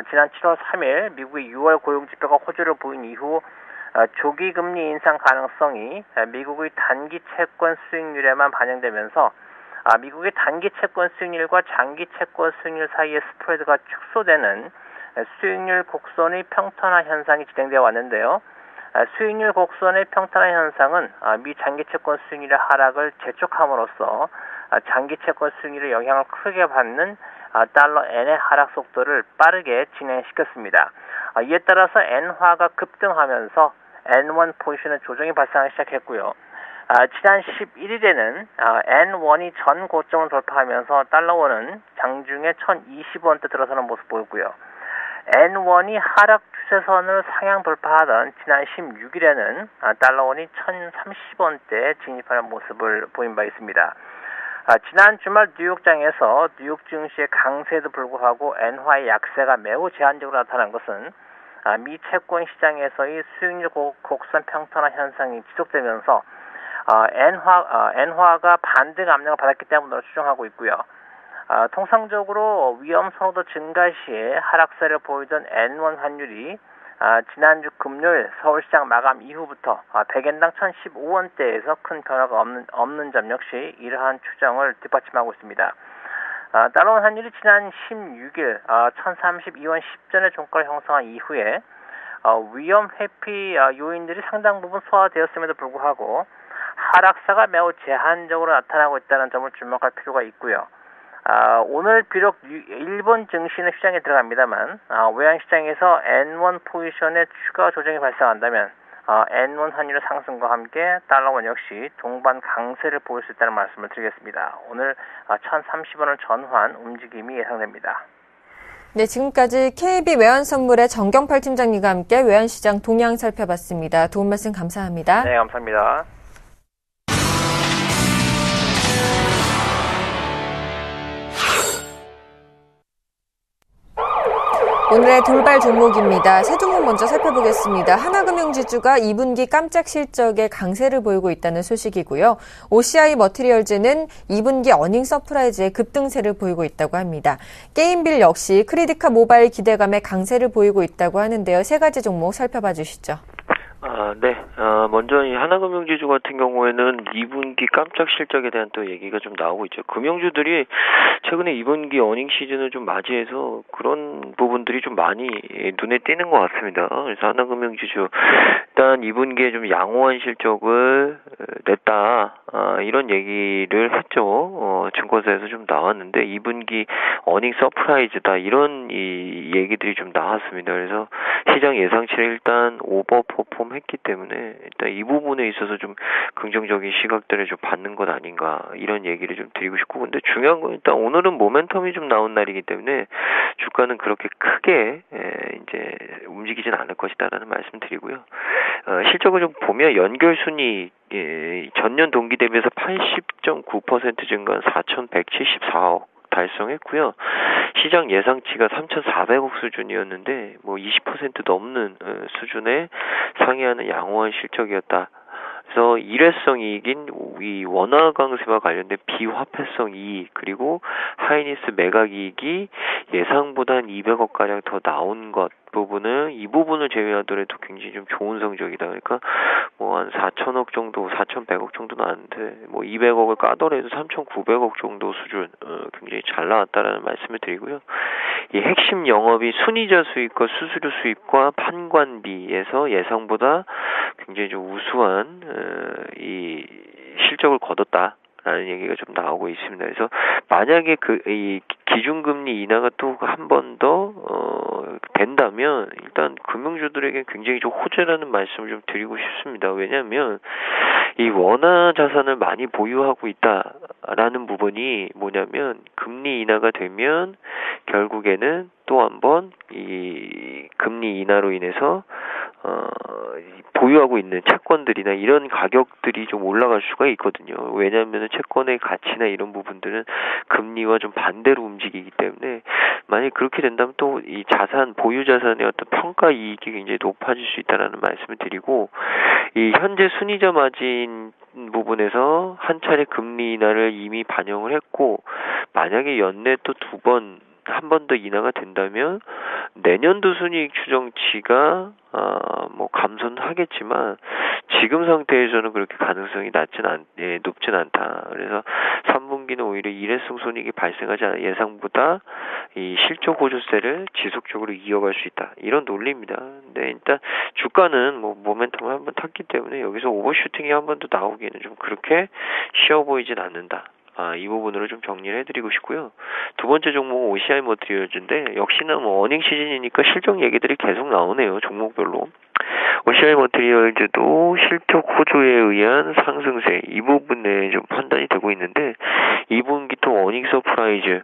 지난 7월 3일 미국의 6월 고용지표가 호조를 보인 이후 조기 금리 인상 가능성이 미국의 단기 채권 수익률에만 반영되면서 미국의 단기 채권 수익률과 장기 채권 수익률 사이의 스프레드가 축소되는 수익률 곡선의 평탄화 현상이 진행되어 왔는데요. 수익률 곡선의 평탄화 현상은 미 장기 채권 수익률의 하락을 재촉함으로써 장기 채권 수익률의 영향을 크게 받는 달러 N의 하락 속도를 빠르게 진행시켰습니다. 이에 따라서 N화가 급등하면서 N1 포지션의 조정이 발생하기 시작했고요. 지난 11일에는 N1이 전 고점을 돌파하면서 달러원은 장중에 1,020원대 들어서는 모습 보였고요. N1이 하락 추세선을 상향 돌파하던 지난 16일에는 달러원이 1,030원대에 진입하는 모습을 보인 바 있습니다. 지난 주말 뉴욕장에서 뉴욕 증시의 강세에도 불구하고 N화의 약세가 매우 제한적으로 나타난 것은 미 채권 시장에서의 수익률 곡선 평탄화 현상이 지속되면서 N화가 반등 압력을 받았기 때문으로 추정하고 있고요. 통상적으로 위험 선호도 증가 시에 하락세를 보이던 N1 환율이 지난주 금요일 서울시장 마감 이후부터 100엔당 1,015원대에서 큰 변화가 없는 점 역시 이러한 추정을 뒷받침하고 있습니다. 달러원 환율이 지난 16일 1,032원 10전의 종가를 형성한 이후에 위험 회피 요인들이 상당 부분 소화되었음에도 불구하고 하락세가 매우 제한적으로 나타나고 있다는 점을 주목할 필요가 있고요. 오늘 비록 일본 증시는 시장에 들어갑니다만 외환시장에서 N1 포지션의 추가 조정이 발생한다면 N1 환율의 상승과 함께 달러원 역시 동반 강세를 보일 수 있다는 말씀을 드리겠습니다. 오늘 1,030원을 전후한 움직임이 예상됩니다. 네, 지금까지 KB 외환선물의 정경팔 팀장님과 함께 외환시장 동향 살펴봤습니다. 도움 말씀 감사합니다. 네, 감사합니다. 오늘의 돌발 종목입니다. 세 종목 먼저 살펴보겠습니다. 하나금융지주가 2분기 깜짝 실적에 강세를 보이고 있다는 소식이고요. OCI 머티리얼즈는 2분기 어닝 서프라이즈에 급등세를 보이고 있다고 합니다. 게임빌 역시 크리디카 모바일 기대감에 강세를 보이고 있다고 하는데요. 세 가지 종목 살펴봐 주시죠. 네. 먼저 이 하나금융지주 같은 경우에는 2분기 깜짝 실적에 대한 또 얘기가 좀 나오고 있죠. 금융주들이 최근에 2분기 어닝 시즌을 좀 맞이해서 그런 부분들이 좀 많이 눈에 띄는 것 같습니다. 그래서 하나금융지주 일단 2분기에 좀 양호한 실적을 냈다. 이런 얘기를 했죠. 증권사에서 좀 나왔는데 2분기 어닝 서프라이즈다. 이런 이 얘기들이 좀 나왔습니다. 그래서 시장 예상치를 일단 오버 퍼폼 했기 때문에 일단 이 부분에 있어서 좀 긍정적인 시각들을 좀 받는 것 아닌가 이런 얘기를 좀 드리고 싶고, 근데 중요한 건 일단 오늘은 모멘텀이 좀 나온 날이기 때문에 주가는 그렇게 크게 이제 움직이진 않을 것이다라는 말씀 드리고요. 실적을 좀 보면 연결순이익 전년 동기 대비해서 80.9% 증가한 4,174억 달성했고요. 시장 예상치가 3,400억 수준이었는데 뭐 20% 넘는 수준에 상회하는 양호한 실적이었다. 그래서 일회성 이익인 이 원화 강세와 관련된 비화폐성 이익 그리고 하이닉스 매각 이익이 예상보다 한 200억 가량 더 나온 것 부분은 이 부분을 제외하더라도 굉장히 좀 좋은 성적이다. 그러니까 뭐 한 4천억 정도, 4,100억 정도 나왔는데 뭐 200억을 까더라도 3,900억 정도 수준 굉장히 잘 나왔다라는 말씀을 드리고요. 이 핵심 영업이 순이자 수익과 수수료 수입과 판관비에서 예상보다 굉장히 좀 우수한 이 실적을 거뒀다라는 얘기가 좀 나오고 있습니다. 그래서 만약에 이 기준금리 인하가 또 한 번 더 된다면 일단 금융주들에게 굉장히 좀 호재라는 말씀을 좀 드리고 싶습니다. 왜냐하면 이 원화 자산을 많이 보유하고 있다라는 부분이 뭐냐면 금리 인하가 되면 결국에는 또 한 번 이 금리 인하로 인해서 보유하고 있는 채권들이나 이런 가격들이 좀 올라갈 수가 있거든요. 왜냐하면 채권의 가치나 이런 부분들은 금리와 좀 반대로 움직이기 때문에 만약 그렇게 된다면 또 이 자산 보유 자산의 어떤 평가 이익이 굉장히 높아질 수 있다라는 말씀을 드리고, 이 현재 순이자 마진 부분에서 한 차례 금리 인하를 이미 반영을 했고 만약에 연내 또 한 번 더 인하가 된다면 내년도 순이익 추정치가 뭐 감소는 하겠지만 지금 상태에서는 그렇게 가능성이 높진 않다. 그래서 3분기는 오히려 일회성 손익이 발생하지 않아 예상보다 이 실적 호조세를 지속적으로 이어갈 수 있다. 이런 논리입니다. 근데 일단 주가는 뭐 모멘텀을 한번 탔기 때문에 여기서 오버슈팅이 한 번 더 나오기에는 좀 그렇게 쉬워 보이진 않는다. 이 부분으로 좀 정리를 해드리고 싶고요. 두 번째 종목은 OCI 머티리얼즈인데 역시나 뭐 어닝 시즌이니까 실적 얘기들이 계속 나오네요. 종목별로. OCI 머티리얼즈도 실적 호조에 의한 상승세 이 부분에 좀 판단이 되고 있는데 2분기 또 어닝 서프라이즈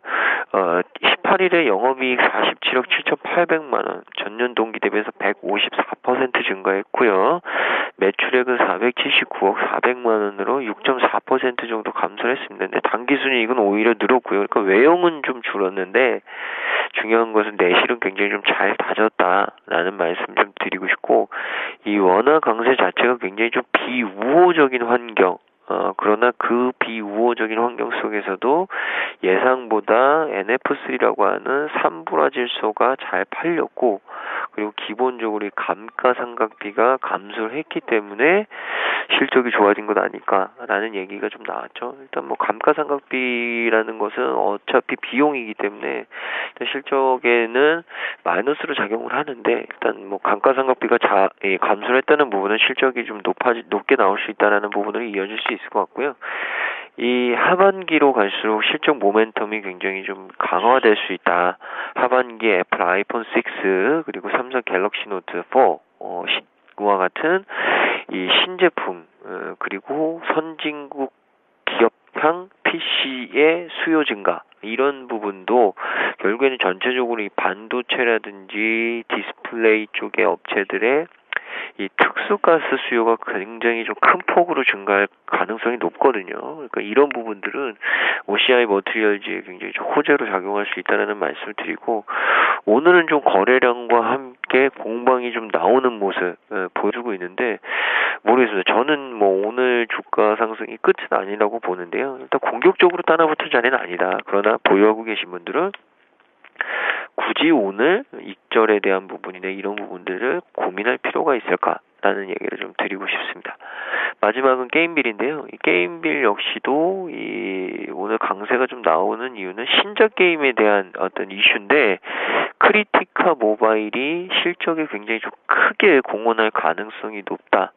18일에 영업이익 47억 7,800만 원 전년 동기 대비해서 154% 증가했고요. 매출액은 479억 400만 원으로 6.4% 정도 감소를 했습니다. 근데 당기순이익은 오히려 늘었고요. 그러니까 외형은 좀 줄었는데 중요한 것은 내실은 굉장히 좀 잘 다졌다라는 말씀 좀 드리고 싶고, 이 원화 강세 자체가 굉장히 좀 비우호적인 환경, 그러나 그 비우호적인 환경 속에서도 예상보다 NF3라고 하는 삼불화질소가 잘 팔렸고, 그리고 기본적으로 이 감가상각비가 감소를 했기 때문에 실적이 좋아진 것 아닐까라는 얘기가 좀 나왔죠. 일단 뭐 감가상각비라는 것은 어차피 비용이기 때문에 실적에는 마이너스로 작용을 하는데, 일단 뭐 감가상각비가 감소를 했다는 부분은 실적이 좀 높게 나올 수 있다라는 부분으로 이어질 수 있을 것 같고요. 이 하반기로 갈수록 실적 모멘텀이 굉장히 좀 강화될 수 있다. 하반기에 애플 아이폰 6 그리고 삼성 갤럭시 노트 4와 같은 이 신제품 그리고 선진국 기업향 PC의 수요 증가 이런 부분도 결국에는 전체적으로 이 반도체라든지 디스플레이 쪽의 업체들의 이 특수가스 수요가 굉장히 좀 큰 폭으로 증가할 가능성이 높거든요. 그러니까 이런 부분들은 OCI 머티리얼즈에 굉장히 좀 호재로 작용할 수 있다는 말씀을 드리고, 오늘은 좀 거래량과 함께 공방이 좀 나오는 모습 보여주고 있는데 모르겠습니다. 저는 뭐 오늘 주가 상승이 끝은 아니라고 보는데요. 일단 공격적으로 따라붙을 자리는 아니다. 그러나 보유하고 계신 분들은 굳이 오늘 익절에 대한 부분이나 이런 부분들을 고민할 필요가 있을까? 라는 얘기를 좀 드리고 싶습니다. 마지막은 게임빌인데요. 이 게임빌 역시도 오늘 강세가 좀 나오는 이유는 신작 게임에 대한 어떤 이슈인데, 크리티카 모바일이 실적에 굉장히 좀 크게 공헌할 가능성이 높다.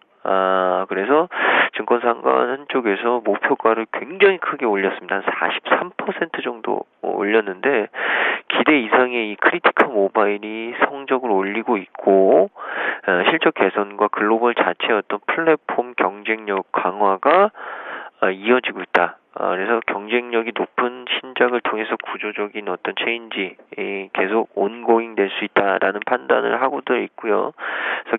그래서 증권상관 쪽에서 목표가를 굉장히 크게 올렸습니다. 한 43% 정도 올렸는데, 기대 이상의 이 크리티카 모바일이 성적을 올리고 있고, 실적 개선과 글로벌 자체의 어떤 플랫폼 경쟁력 강화가 이어지고 있다. 그래서 경쟁력이 높은 신작을 통해서 구조적인 어떤 체인지 계속 온고잉 될 수 있다라는 판단을 하고도 있고요. 그래서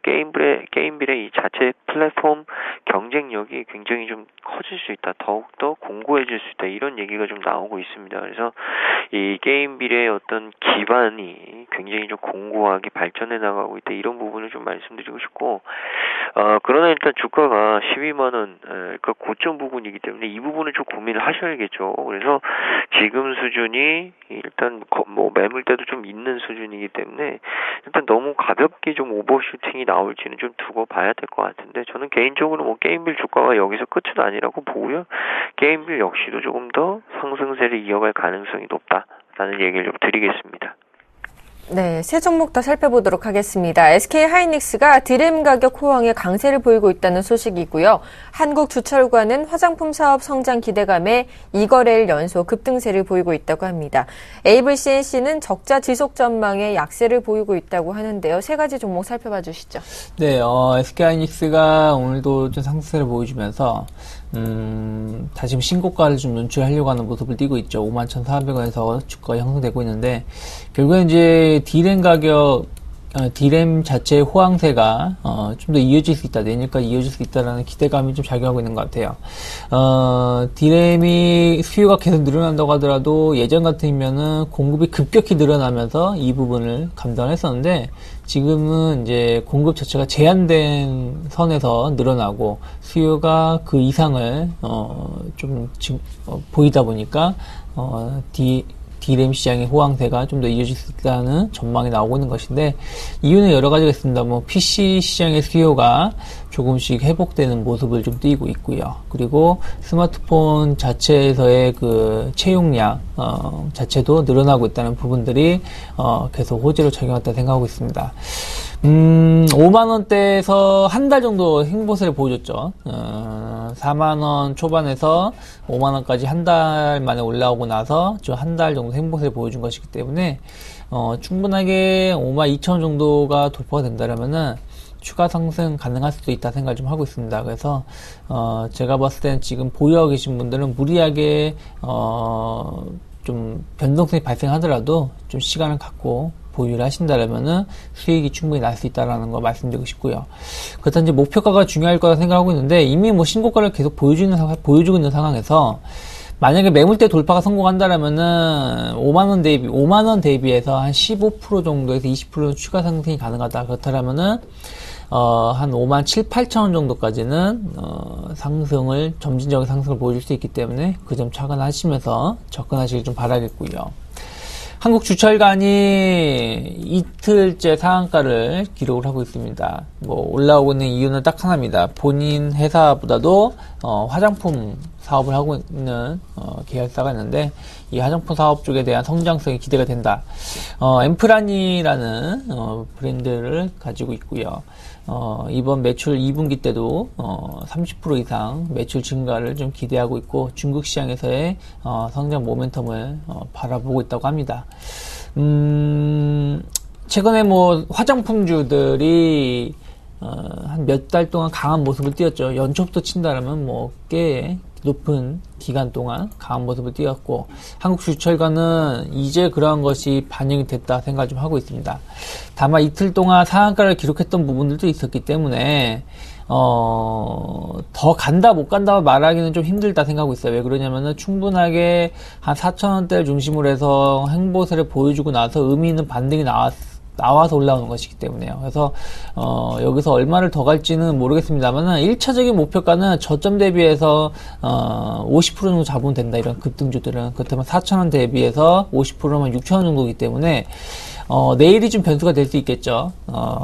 게임빌의 이 자체 플랫폼 경쟁력이 굉장히 좀 커질 수 있다. 더욱더 공고해질 수 있다. 이런 얘기가 좀 나오고 있습니다. 그래서 이 게임빌의 어떤 기반이 굉장히 좀 공고하게 발전해 나가고 있다. 이런 부분을 좀 말씀드리고 싶고, 그러나 일단 주가가 12만 원, 그러니까 고점 부분이기 때문에 이 부분을 좀 고민을 하셔야겠죠. 그래서 지금 수준이 일단 뭐 매물대도 좀 있는 수준이기 때문에 일단 너무 가볍게 좀 오버슈팅이 나올지는 좀 두고 봐야 될 것 같은데, 저는 개인적으로 뭐 게임빌 주가가 여기서 끝은 아니라고 보고요. 게임빌 역시도 조금 더 상승세를 이어갈 가능성이 높다라는 얘기를 좀 드리겠습니다. 네, 세 종목 더 살펴보도록 하겠습니다. SK하이닉스가 디램 가격 호황에 강세를 보이고 있다는 소식이고요. 한국주철과는 화장품 사업 성장 기대감에 2거래일 연속 급등세를 보이고 있다고 합니다. AVCNC는 적자 지속 전망에 약세를 보이고 있다고 하는데요. 세 가지 종목 살펴봐 주시죠. 네, SK하이닉스가 오늘도 좀 상승세를 보여주면서 다시 신고가를 좀 연출하려고 하는 모습을 띄고 있죠. 51,400원에서 주가가 형성되고 있는데, 결국엔 이제 디램 자체의 호황세가 좀 더 이어질 수 있다, 내년까지 이어질 수 있다라는 기대감이 좀 작용하고 있는 것 같아요. 디램이 수요가 계속 늘어난다고 하더라도 예전 같으면은 공급이 급격히 늘어나면서 이 부분을 감당했었는데, 지금은 이제 공급 자체가 제한된 선에서 늘어나고 수요가 그 이상을 보이다 보니까 디램 시장의 호황세가 좀 더 이어질 수 있다는 전망이 나오고 있는 것인데, 이유는 여러 가지가 있습니다. PC 시장의 수요가 조금씩 회복되는 모습을 좀 띄고 있고요. 그리고 스마트폰 자체에서의 그 채용량 자체도 늘어나고 있다는 부분들이 계속 호재로 작용했다 생각하고 있습니다. 5만원대에서 한 달 정도 행보세를 보여줬죠. 4만원 초반에서 5만원까지 한 달 만에 올라오고 나서 좀 한 달 정도 행보세를 보여준 것이기 때문에, 충분하게 52,000원 정도가 돌파가 된다면은 추가 상승 가능할 수도 있다 생각을 좀 하고 있습니다. 그래서 제가 봤을 때는 지금 보유하고 계신 분들은 무리하게 좀 변동성이 발생하더라도 좀 시간을 갖고 보유를 하신다면은 수익이 충분히 날 수 있다라는 거 말씀드리고 싶고요. 그렇다면 이제 목표가가 중요할 거라 생각하고 있는데, 이미 뭐 신고가를 계속 보여주고 있는 상황에서 만약에 매물대 돌파가 성공한다라면은 5만원 대비해서 한 15% 정도에서 20% 추가 상승이 가능하다. 그렇다면은 한 5만 7, 8천원 정도까지는 점진적인 상승을 보여줄 수 있기 때문에 그 점 착안하시면서 접근하시길 좀 바라겠고요. 한국주철관이 이틀째 상한가를 기록을 하고 있습니다. 올라오고 있는 이유는 딱 하나입니다. 본인 회사보다도 화장품 사업을 하고 있는 계열사가 있는데, 이 화장품 사업 쪽에 대한 성장성이 기대가 된다. 엠프란이라는 브랜드를 가지고 있고요. 이번 매출 2분기 때도 30% 이상 매출 증가를 좀 기대하고 있고, 중국 시장에서의 성장 모멘텀을 바라보고 있다고 합니다. 최근에 화장품주들이 한 몇 달 동안 강한 모습을 띄었죠. 연초부터 친다라면 꽤 높은 기간 동안 강한 모습을 띄었고, 한국주철관은 이제 그러한 것이 반영이 됐다 생각을 좀 하고 있습니다. 다만 이틀 동안 상한가를 기록했던 부분들도 있었기 때문에 더 간다 못 간다 말하기는 좀 힘들다 생각하고 있어요. 왜 그러냐면은 충분하게 한 4,000원대를 중심으로 해서 행보세를 보여주고 나서 의미 있는 반등이 나와서 올라오는 것이기 때문에요. 그래서 여기서 얼마를 더 갈지는 모르겠습니다만은 1차적인 목표가는 저점 대비해서 50% 정도 잡으면 된다. 이런 급등주들은. 그렇다면 4,000원 대비해서 50%면 6,000원 정도이기 때문에 내일이 좀 변수가 될 수 있겠죠.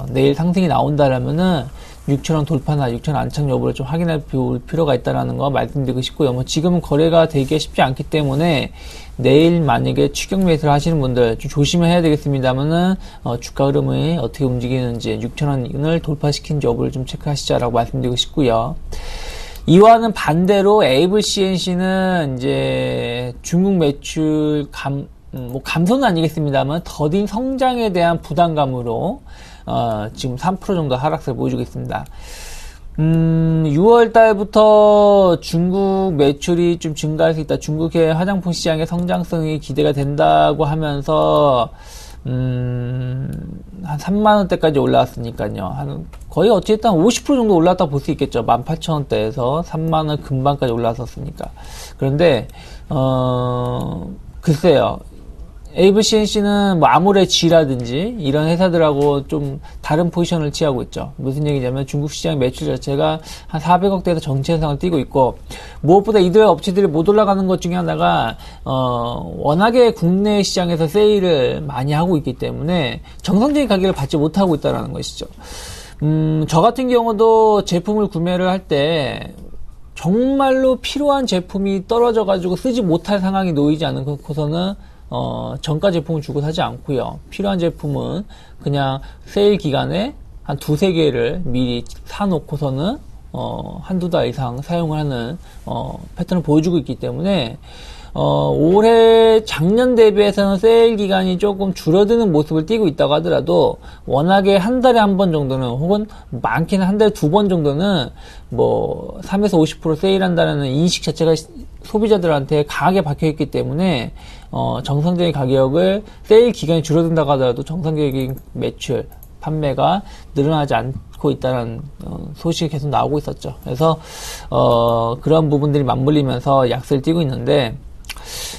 내일 상승이 나온다라면은 6,000원 돌파나 6,000원 안착 여부를 좀 확인해 볼 필요가 있다는 거 말씀드리고 싶고요. 뭐 지금은 거래가 되기가 쉽지 않기 때문에 내일 만약에 추격 매수를 하시는 분들 좀 조심해야 되겠습니다만은 주가 흐름이 어떻게 움직이는지 6,000원을 돌파시킨 여부를 좀 체크하시자라고 말씀드리고 싶고요. 이와는 반대로 에이블 CNC는 이제 중국 매출 감소는 아니겠습니다만 더딘 성장에 대한 부담감으로 지금 3% 정도 하락세를 보여주고 있습니다. 6월 달부터 중국 매출이 좀 증가할 수 있다. 중국의 화장품 시장의 성장성이 기대가 된다고 하면서 한 3만원대까지 올라왔으니까요. 거의 어쨌든 50% 정도 올랐다 볼 수 있겠죠. 18,000원대에서 3만원 금방까지 올라왔었으니까. 그런데, 글쎄요. 에이블 CNC는 뭐 아모레지라든지 이런 회사들하고 좀 다른 포지션을 취하고 있죠. 무슨 얘기냐면 중국 시장 매출 자체가 한 400억대에서 정체 현상을 띠고 있고, 무엇보다 이들 업체들이 못 올라가는 것 중에 하나가 워낙에 국내 시장에서 세일을 많이 하고 있기 때문에 정상적인 가격을 받지 못하고 있다는 것이죠. 저 같은 경우도 제품을 구매를 할 때 정말로 필요한 제품이 떨어져가지고 쓰지 못할 상황이 놓이지 않고서는 정가 제품을 주고 사지 않고요. 필요한 제품은 그냥 세일 기간에 한 2-3개를 미리 사놓고서는 한두 달 이상 사용을 하는 패턴을 보여주고 있기 때문에 올해 작년 대비해서는 세일 기간이 조금 줄어드는 모습을 띠고 있다고 하더라도 워낙에 한 달에 한 번 정도는 혹은 많게는 한 달에 2번 정도는 뭐 3에서 50% 세일한다는 인식 자체가 소비자들한테 강하게 박혀있기 때문에 정상적인 가격을 세일 기간이 줄어든다고 하더라도 정상적인 매출, 판매가 늘어나지 않고 있다는 소식이 계속 나오고 있었죠. 그래서 그런 부분들이 맞물리면서 약세를 띠고 있는데,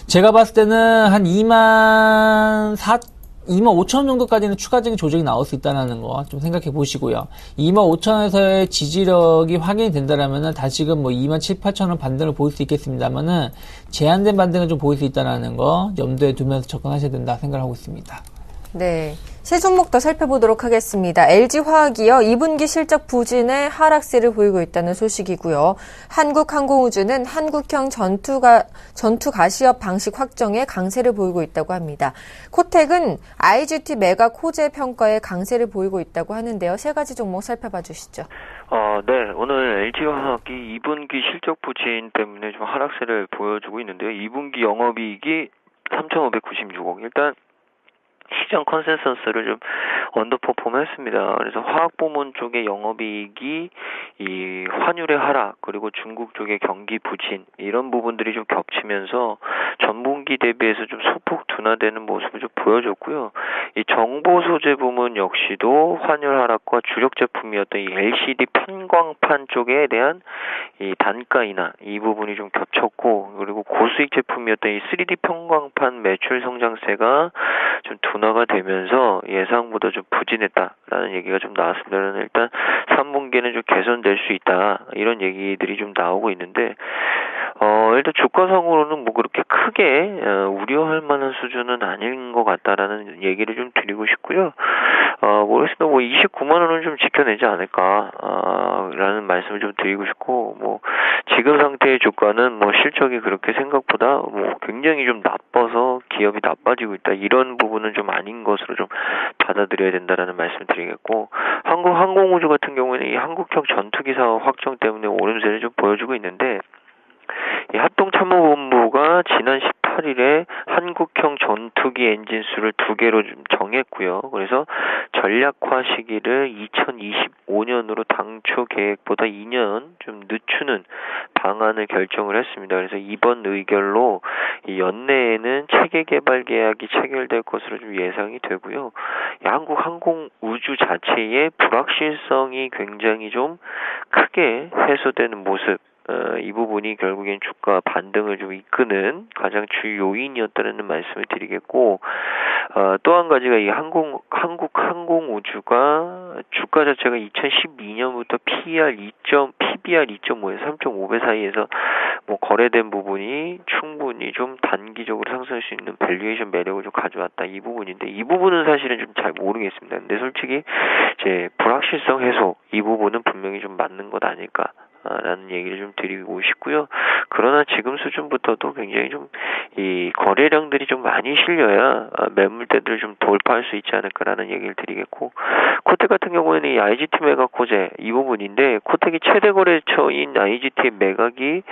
제가 봤을 때는 한 25,000원 정도까지는 추가적인 조정이 나올 수 있다는 거 좀 생각해 보시고요. 25,000원에서의 지지력이 확인이 된다면은 다시금 뭐 27,000원 반등을 보일 수 있겠습니다만은 제한된 반등을 좀 보일 수 있다는 거 염두에 두면서 접근하셔야 된다 생각을 하고 있습니다. 네. 세 종목 더 살펴보도록 하겠습니다. LG화학이요. 2분기 실적 부진에 하락세를 보이고 있다는 소식이고요. 한국항공우주는 한국형 전투가시업 방식 확정에 강세를 보이고 있다고 합니다. 코텍은 IGT 메가 코제 평가에 강세를 보이고 있다고 하는데요. 세 가지 종목 살펴봐 주시죠. 네. 오늘 LG화학이 2분기 실적 부진 때문에 좀 하락세를 보여주고 있는데요. 2분기 영업이익이 3,596억. 일단 시장 컨센서스를 좀 언더퍼폼 했습니다. 그래서 화학부문 쪽의 영업이익이 이 환율의 하락, 그리고 중국 쪽의 경기 부진, 이런 부분들이 좀 겹치면서 전분기 대비해서 좀 소폭 둔화되는 모습을 좀 보여줬고요. 이 정보 소재 부문 역시도 환율 하락과 주력 제품이었던 이 LCD 편광판 쪽에 대한 이 단가 인하, 이 부분이 좀 겹쳤고, 그리고 고수익 제품이었던 이 3D 편광판 매출 성장세가 좀 둔화가 되면서 예상보다 좀 부진했다라는 얘기가 좀 나왔습니다. 일단 3분기에는 좀 개선될 수 있다, 이런 얘기들이 좀 나오고 있는데, 일단 주가상으로는 뭐 그렇게 크게 우려할 만한 수준은 아닌 것 같다라는 얘기를 좀 드리고 싶고요. 모르겠습니다. 뭐 29만 원은 좀 지켜내지 않을까 라는 말씀을 좀 드리고 싶고, 뭐 지금 상태의 주가는 뭐 실적이 그렇게 생각보다 뭐 굉장히 좀 나빠서 기업이 나빠지고 있다, 이런 부분은 좀 아닌 것으로 좀 받아들여야 된다라는 말씀을 드리겠고, 한국항공우주 같은 경우에는 이 한국형 전투기 사업 확정 때문에 오름세를 좀 보여주고 있는데, 이 합동참모본부가 지난 18일에 한국형 전투기 엔진 수를 2개로 좀 정했고요. 그래서 전략화 시기를 2025년으로 당초 계획보다 2년 좀 늦추는 방안을 결정을 했습니다. 그래서 이번 의결로 이 연내에는 체계 개발 계약이 체결될 것으로 좀 예상이 되고요. 한국항공우주 자체의 불확실성이 굉장히 좀 크게 해소되는 모습, 이 부분이 결국엔 주가 반등을 좀 이끄는 가장 주요 요인이었다는 말씀을 드리겠고, 또 한 가지가 이 한국항공우주가 주가 자체가 2012년부터 PBR 2.5에서 3.5배 사이에서 뭐 거래된 부분이 충분히 좀 단기적으로 상승할 수 있는 밸류에이션 매력을 좀 가져왔다 이 부분인데 이 부분은 사실은 좀 잘 모르겠습니다. 근데 솔직히 이제 불확실성 해소 이 부분은 분명히 좀 맞는 것 아닐까. 라는 얘기를 좀 드리고 싶고요. 그러나 지금 수준부터도 굉장히 좀 이 거래량들이 좀 많이 실려야 매물대들을 좀 돌파할 수 있지 않을까라는 얘기를 드리겠고, 코텍 같은 경우에는 이 IGT 매각 호재 이 부분인데 코텍이 최대 거래처인 IGT의 매각이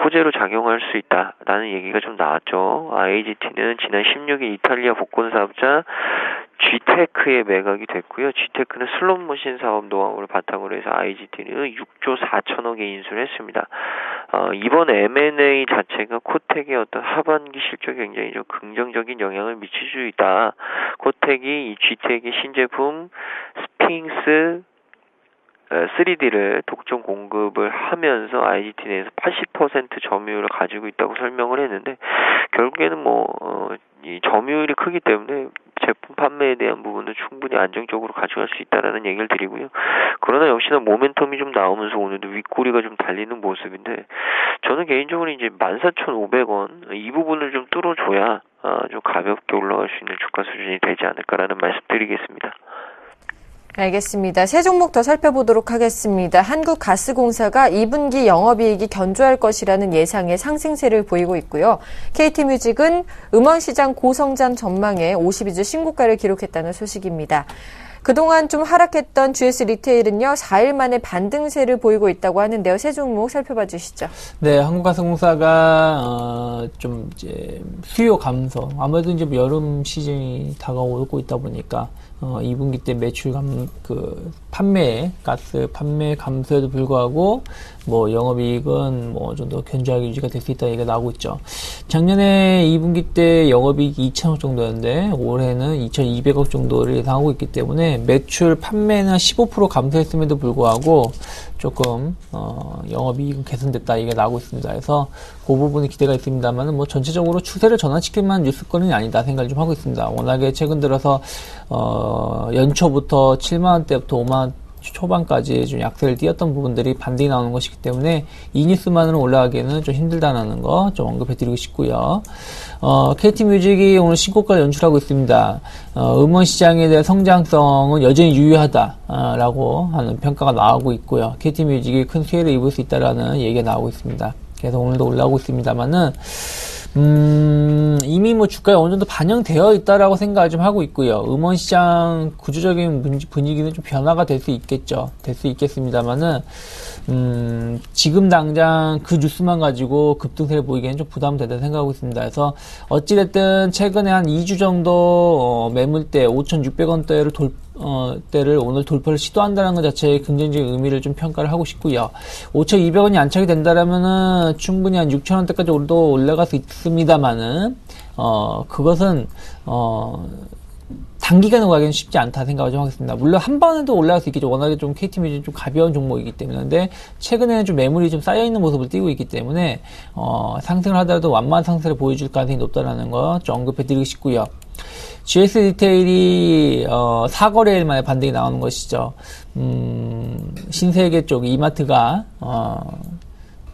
호재로 작용할 수 있다라는 얘기가 좀 나왔죠. IGT는 지난 16일 이탈리아 복권 사업자 G테크의 매각이 됐고요. G테크는 슬롯머신 사업 노하우를 바탕으로 해서 IGT는 6조 4천억에 인수를 했습니다. 이번 M&A 자체가 코텍의 어떤 하반기 실적에 굉장히 좀 긍정적인 영향을 미칠 수 있다. 코텍이 이 G텍의 신제품 스핑스 3D를 독점 공급을 하면서 IGT 내에서 80% 점유율을 가지고 있다고 설명을 했는데 결국에는 이 점유율이 크기 때문에 제품 판매에 대한 부분도 충분히 안정적으로 가져갈 수 있다라는 얘기를 드리고요. 그러나 역시나 모멘텀이 좀 나오면서 오늘도 윗꼬리가 좀 달리는 모습인데 저는 개인적으로 이제 14,500원 이 부분을 좀 뚫어줘야 좀 가볍게 올라갈 수 있는 주가 수준이 되지 않을까라는 말씀 드리겠습니다. 알겠습니다. 세 종목 더 살펴보도록 하겠습니다. 한국가스공사가 2분기 영업이익이 견조할 것이라는 예상의 상승세를 보이고 있고요. KT뮤직은 음원시장 고성장 전망에 52주 신고가를 기록했다는 소식입니다. 그동안 좀 하락했던 GS 리테일은요, 4일 만에 반등세를 보이고 있다고 하는데요. 세 종목 살펴봐 주시죠. 네, 한국가스공사가 좀 이제 수요 감소, 아무래도 이제 여름 시즌이 다가오고 있다 보니까 2분기 때 매출 가스 판매 감소에도 불구하고 영업이익은 좀 더 견조하게 유지가 될 수 있다 얘기가 나오고 있죠. 작년에 2분기 때 영업이익이 2천억 정도였는데 올해는 2,200억 정도를 예상하고 있기 때문에 매출 판매는 15% 감소했음에도 불구하고 조금 영업이익은 개선됐다 얘기가 나오고 있습니다. 그래서 그 부분이 기대가 있습니다만 전체적으로 추세를 전환시킬 만한 뉴스건은 아니다 생각을 좀 하고 있습니다. 워낙에 최근 들어서 연초부터 7만원대부터 5만원 초반까지 좀 약세를 띄었던 부분들이 반등이 나오는 것이기 때문에 이 뉴스만으로 올라가기에는 좀 힘들다는 거 좀 언급해드리고 싶고요. KT뮤직이 오늘 신고가를 연출하고 있습니다. 음원 시장에 대한 성장성은 여전히 유효하다라고 하는 평가가 나오고 있고요. KT뮤직이 큰 수혜를 입을 수 있다라는 얘기가 나오고 있습니다. 그래서 오늘도 올라오고 있습니다만은 이미 주가에 어느 정도 반영되어 있다라고 생각을 좀 하고 있고요. 음원 시장 구조적인 분위기는 좀 변화가 될 수 있겠죠. 될 수 있겠습니다만은, 지금 당장 그 뉴스만 가지고 급등세를 보이기에는 좀 부담되다 생각하고 있습니다. 그래서 어찌됐든 최근에 한 2주 정도 매물대 5,600원대를 때를 오늘 돌파를 시도한다는 것 자체에 긍정적인 의미를 좀 평가를 하고 싶고요. 5,200원이 안착이 된다라면은 충분히 한 6,000원대까지 도 올라갈 수 있습니다만은 그것은 단기간에 가기는 쉽지 않다 생각을 좀 하겠습니다. 물론 한 번에도 올라갈 수 있겠죠. 워낙에 좀 KT뮤직이 좀 가벼운 종목이기 때문에. 근데 최근에는 좀 매물이 좀 쌓여있는 모습을 띄고 있기 때문에 상승을 하더라도 완만한 상승을 보여줄 가능성이 높다라는 거 좀 언급해드리고 싶고요. GS 리테일이 4거래일 만에 반등이 나오는 것이죠. 신세계 쪽 이마트가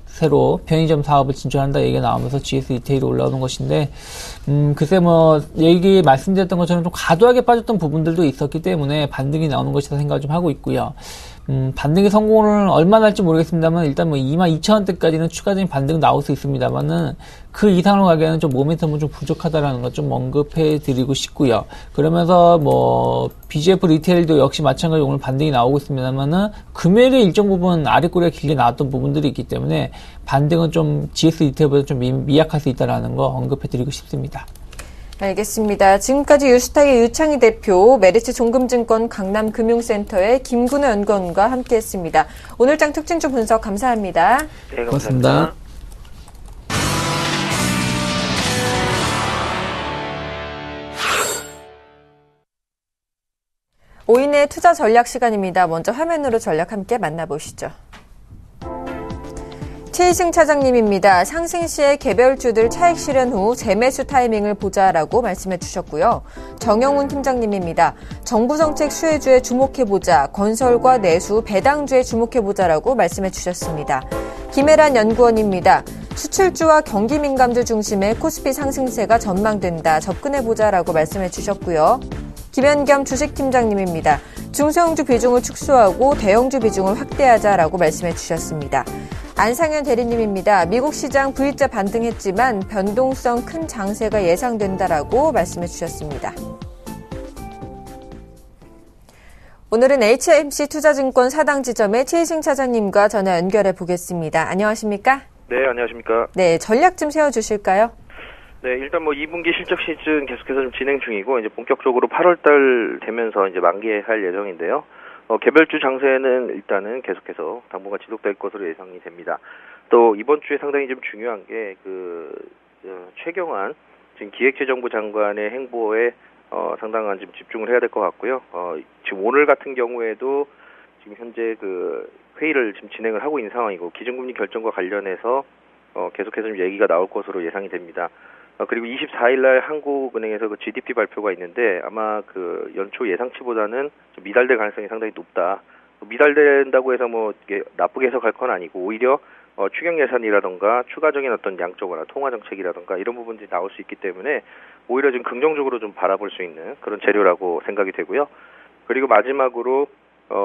새로 편의점 사업을 진출한다 얘기가 나오면서 GS 리테일이 올라오는 것인데 글쎄 얘기 말씀드렸던 것처럼 좀 과도하게 빠졌던 부분들도 있었기 때문에 반등이 나오는 것이다 생각을 좀 하고 있고요. 반등의 성공을 얼마나 할지 모르겠습니다만 일단 22,000원대까지는 추가적인 반등 나올 수 있습니다만은 그 이상으로 가기에는 좀 모멘텀은 좀 부족하다라는 것 좀 언급해 드리고 싶고요. 그러면서 BGF 리테일도 역시 마찬가지로 오늘 반등이 나오고 있습니다만은 금요일에 일정 부분 아랫꼬리가 길게 나왔던 부분들이 있기 때문에 반등은 좀 GS 리테일보다 좀 미약할 수 있다라는 거 언급해 드리고 싶습니다. 알겠습니다. 지금까지 유스타의 유창희 대표, 메리츠 종금증권 강남금융센터의 김근호 연구원과 함께했습니다. 오늘장 특징주 분석 감사합니다. 네, 고맙습니다. 오인의 투자 전략 시간입니다. 먼저 화면으로 전략 함께 만나보시죠. 최희승 차장님입니다. 상승 시에 개별주들 차익 실현 후 재매수 타이밍을 보자라고 말씀해 주셨고요. 정영훈 팀장님입니다. 정부 정책 수혜주에 주목해보자. 건설과 내수, 배당주에 주목해보자라고 말씀해 주셨습니다. 김혜란 연구원입니다. 수출주와 경기 민감주 중심의 코스피 상승세가 전망된다. 접근해보자라고 말씀해 주셨고요. 김현겸 주식팀장님입니다. 중소형주 비중을 축소하고 대형주 비중을 확대하자라고 말씀해 주셨습니다. 안상현 대리님입니다. 미국 시장 V자 반등했지만 변동성 큰 장세가 예상된다라고 말씀해 주셨습니다. 오늘은 HMC 투자증권 사당 지점의 최희승 차장님과 전화 연결해 보겠습니다. 안녕하십니까? 네, 안녕하십니까? 네, 전략 좀 세워주실까요? 네, 일단 2분기 실적 시즌 계속해서 좀 진행 중이고, 이제 본격적으로 8월달 되면서 이제 만기할 예정인데요. 개별주 장세는 일단은 계속해서 당분간 지속될 것으로 예상이 됩니다. 또 이번 주에 상당히 좀 중요한 게 최경환 지금 기획재정부 장관의 행보에 상당한 좀 집중을 해야 될 것 같고요. 지금 오늘 같은 경우에도 지금 현재 회의를 지금 진행을 하고 있는 상황이고, 기준금리 결정과 관련해서 계속해서 좀 얘기가 나올 것으로 예상이 됩니다. 그리고 24일 날 한국은행에서 GDP 발표가 있는데, 아마 연초 예상치보다는 좀 미달될 가능성이 상당히 높다. 미달된다고 해서 이게 나쁘게 해석할 건 아니고, 오히려 추경 예산이라던가 추가적인 어떤 양적완화, 통화 정책이라던가 이런 부분들이 나올 수 있기 때문에 오히려 좀 긍정적으로 좀 바라볼 수 있는 그런 재료라고 생각이 되고요. 그리고 마지막으로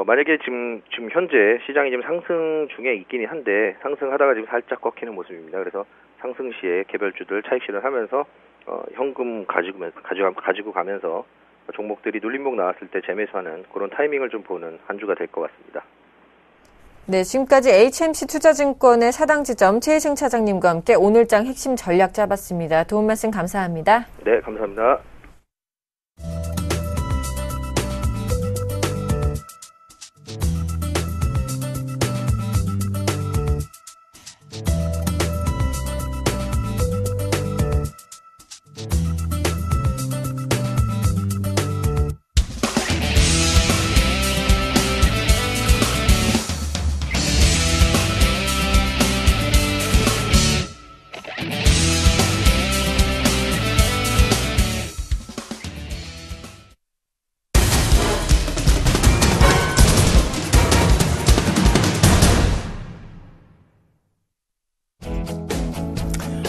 만약에 지금 현재 시장이 지금 상승 중에 있긴 한데, 상승하다가 지금 살짝 꺾이는 모습입니다. 그래서 상승 시에 개별주들 차익 실현하면서 현금 가지고 가면서 종목들이 눌림목 나왔을 때 재매수하는 그런 타이밍을 좀 보는 한 주가 될 것 같습니다. 네, 지금까지 HMC 투자증권의 사당 지점 최희승 차장님과 함께 오늘장 핵심 전략 잡았습니다. 도움 말씀 감사합니다. 네, 감사합니다.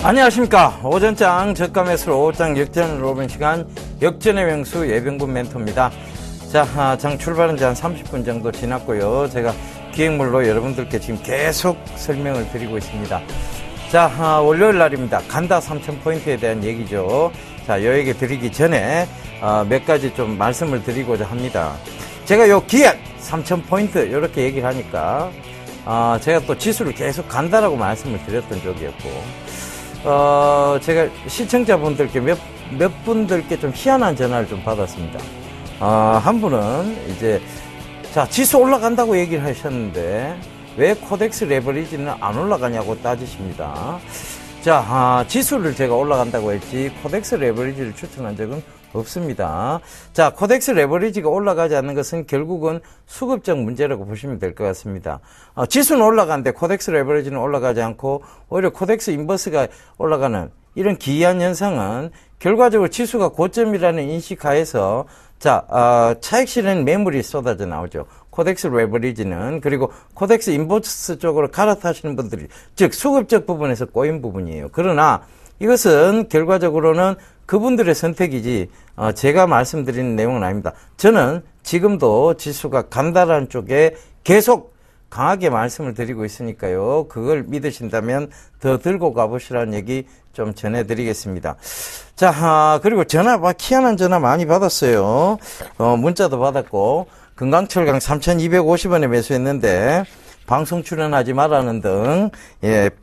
안녕하십니까. 오전장 저가 매수로 오후장 역전을 오는 시간, 역전의 명수 예병군 멘토입니다. 자, 장 출발은 이제 한 30분 정도 지났고요. 제가 기획물로 여러분들께 지금 계속 설명을 드리고 있습니다. 자, 월요일 날입니다. 간다 3,000포인트에 대한 얘기죠. 자, 요 얘기 드리기 전에 몇 가지 좀 말씀을 드리고자 합니다. 제가 요 기획 3,000포인트 이렇게 얘기를 하니까 제가 또 지수를 계속 간다라고 말씀을 드렸던 적이었고, 제가 시청자분들께 몇 분들께 좀 희한한 전화를 좀 받았습니다. 한 분은 이제, 자, 지수 올라간다고 얘기를 하셨는데, 왜 코덱스 레버리지는 안 올라가냐고 따지십니다. 자, 지수를 제가 올라간다고 했지, 코덱스 레버리지를 추천한 적은 없습니다. 자, 코덱스 레버리지가 올라가지 않는 것은 결국은 수급적 문제라고 보시면 될 것 같습니다. 지수는 올라가는데 코덱스 레버리지는 올라가지 않고 오히려 코덱스 인버스가 올라가는 이런 기이한 현상은 결과적으로 지수가 고점이라는 인식 하에서 차익 실현 매물이 쏟아져 나오죠. 코덱스 레버리지는. 그리고 코덱스 인버스 쪽으로 갈아타시는 분들이, 즉 수급적 부분에서 꼬인 부분이에요. 그러나 이것은 결과적으로는 그분들의 선택이지 제가 말씀드리는 내용은 아닙니다. 저는 지금도 지수가 간다라는 쪽에 계속 강하게 말씀을 드리고 있으니까요. 그걸 믿으신다면 더 들고 가보시라는 얘기 좀 전해드리겠습니다. 자, 그리고 희한한 전화 많이 받았어요. 문자도 받았고, 금강철강 3,250원에 매수했는데 방송 출연하지 말라는 등,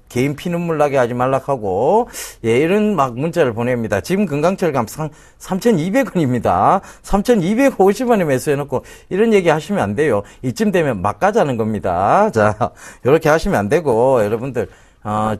개인 피눈물 나게 하지 말라 하고, 이런 문자를 보냅니다. 지금 금강철강 3,200원입니다. 3,250원에 매수해놓고, 이런 얘기 하시면 안 돼요. 이쯤 되면 막 가자는 겁니다. 자, 이렇게 하시면 안 되고, 여러분들,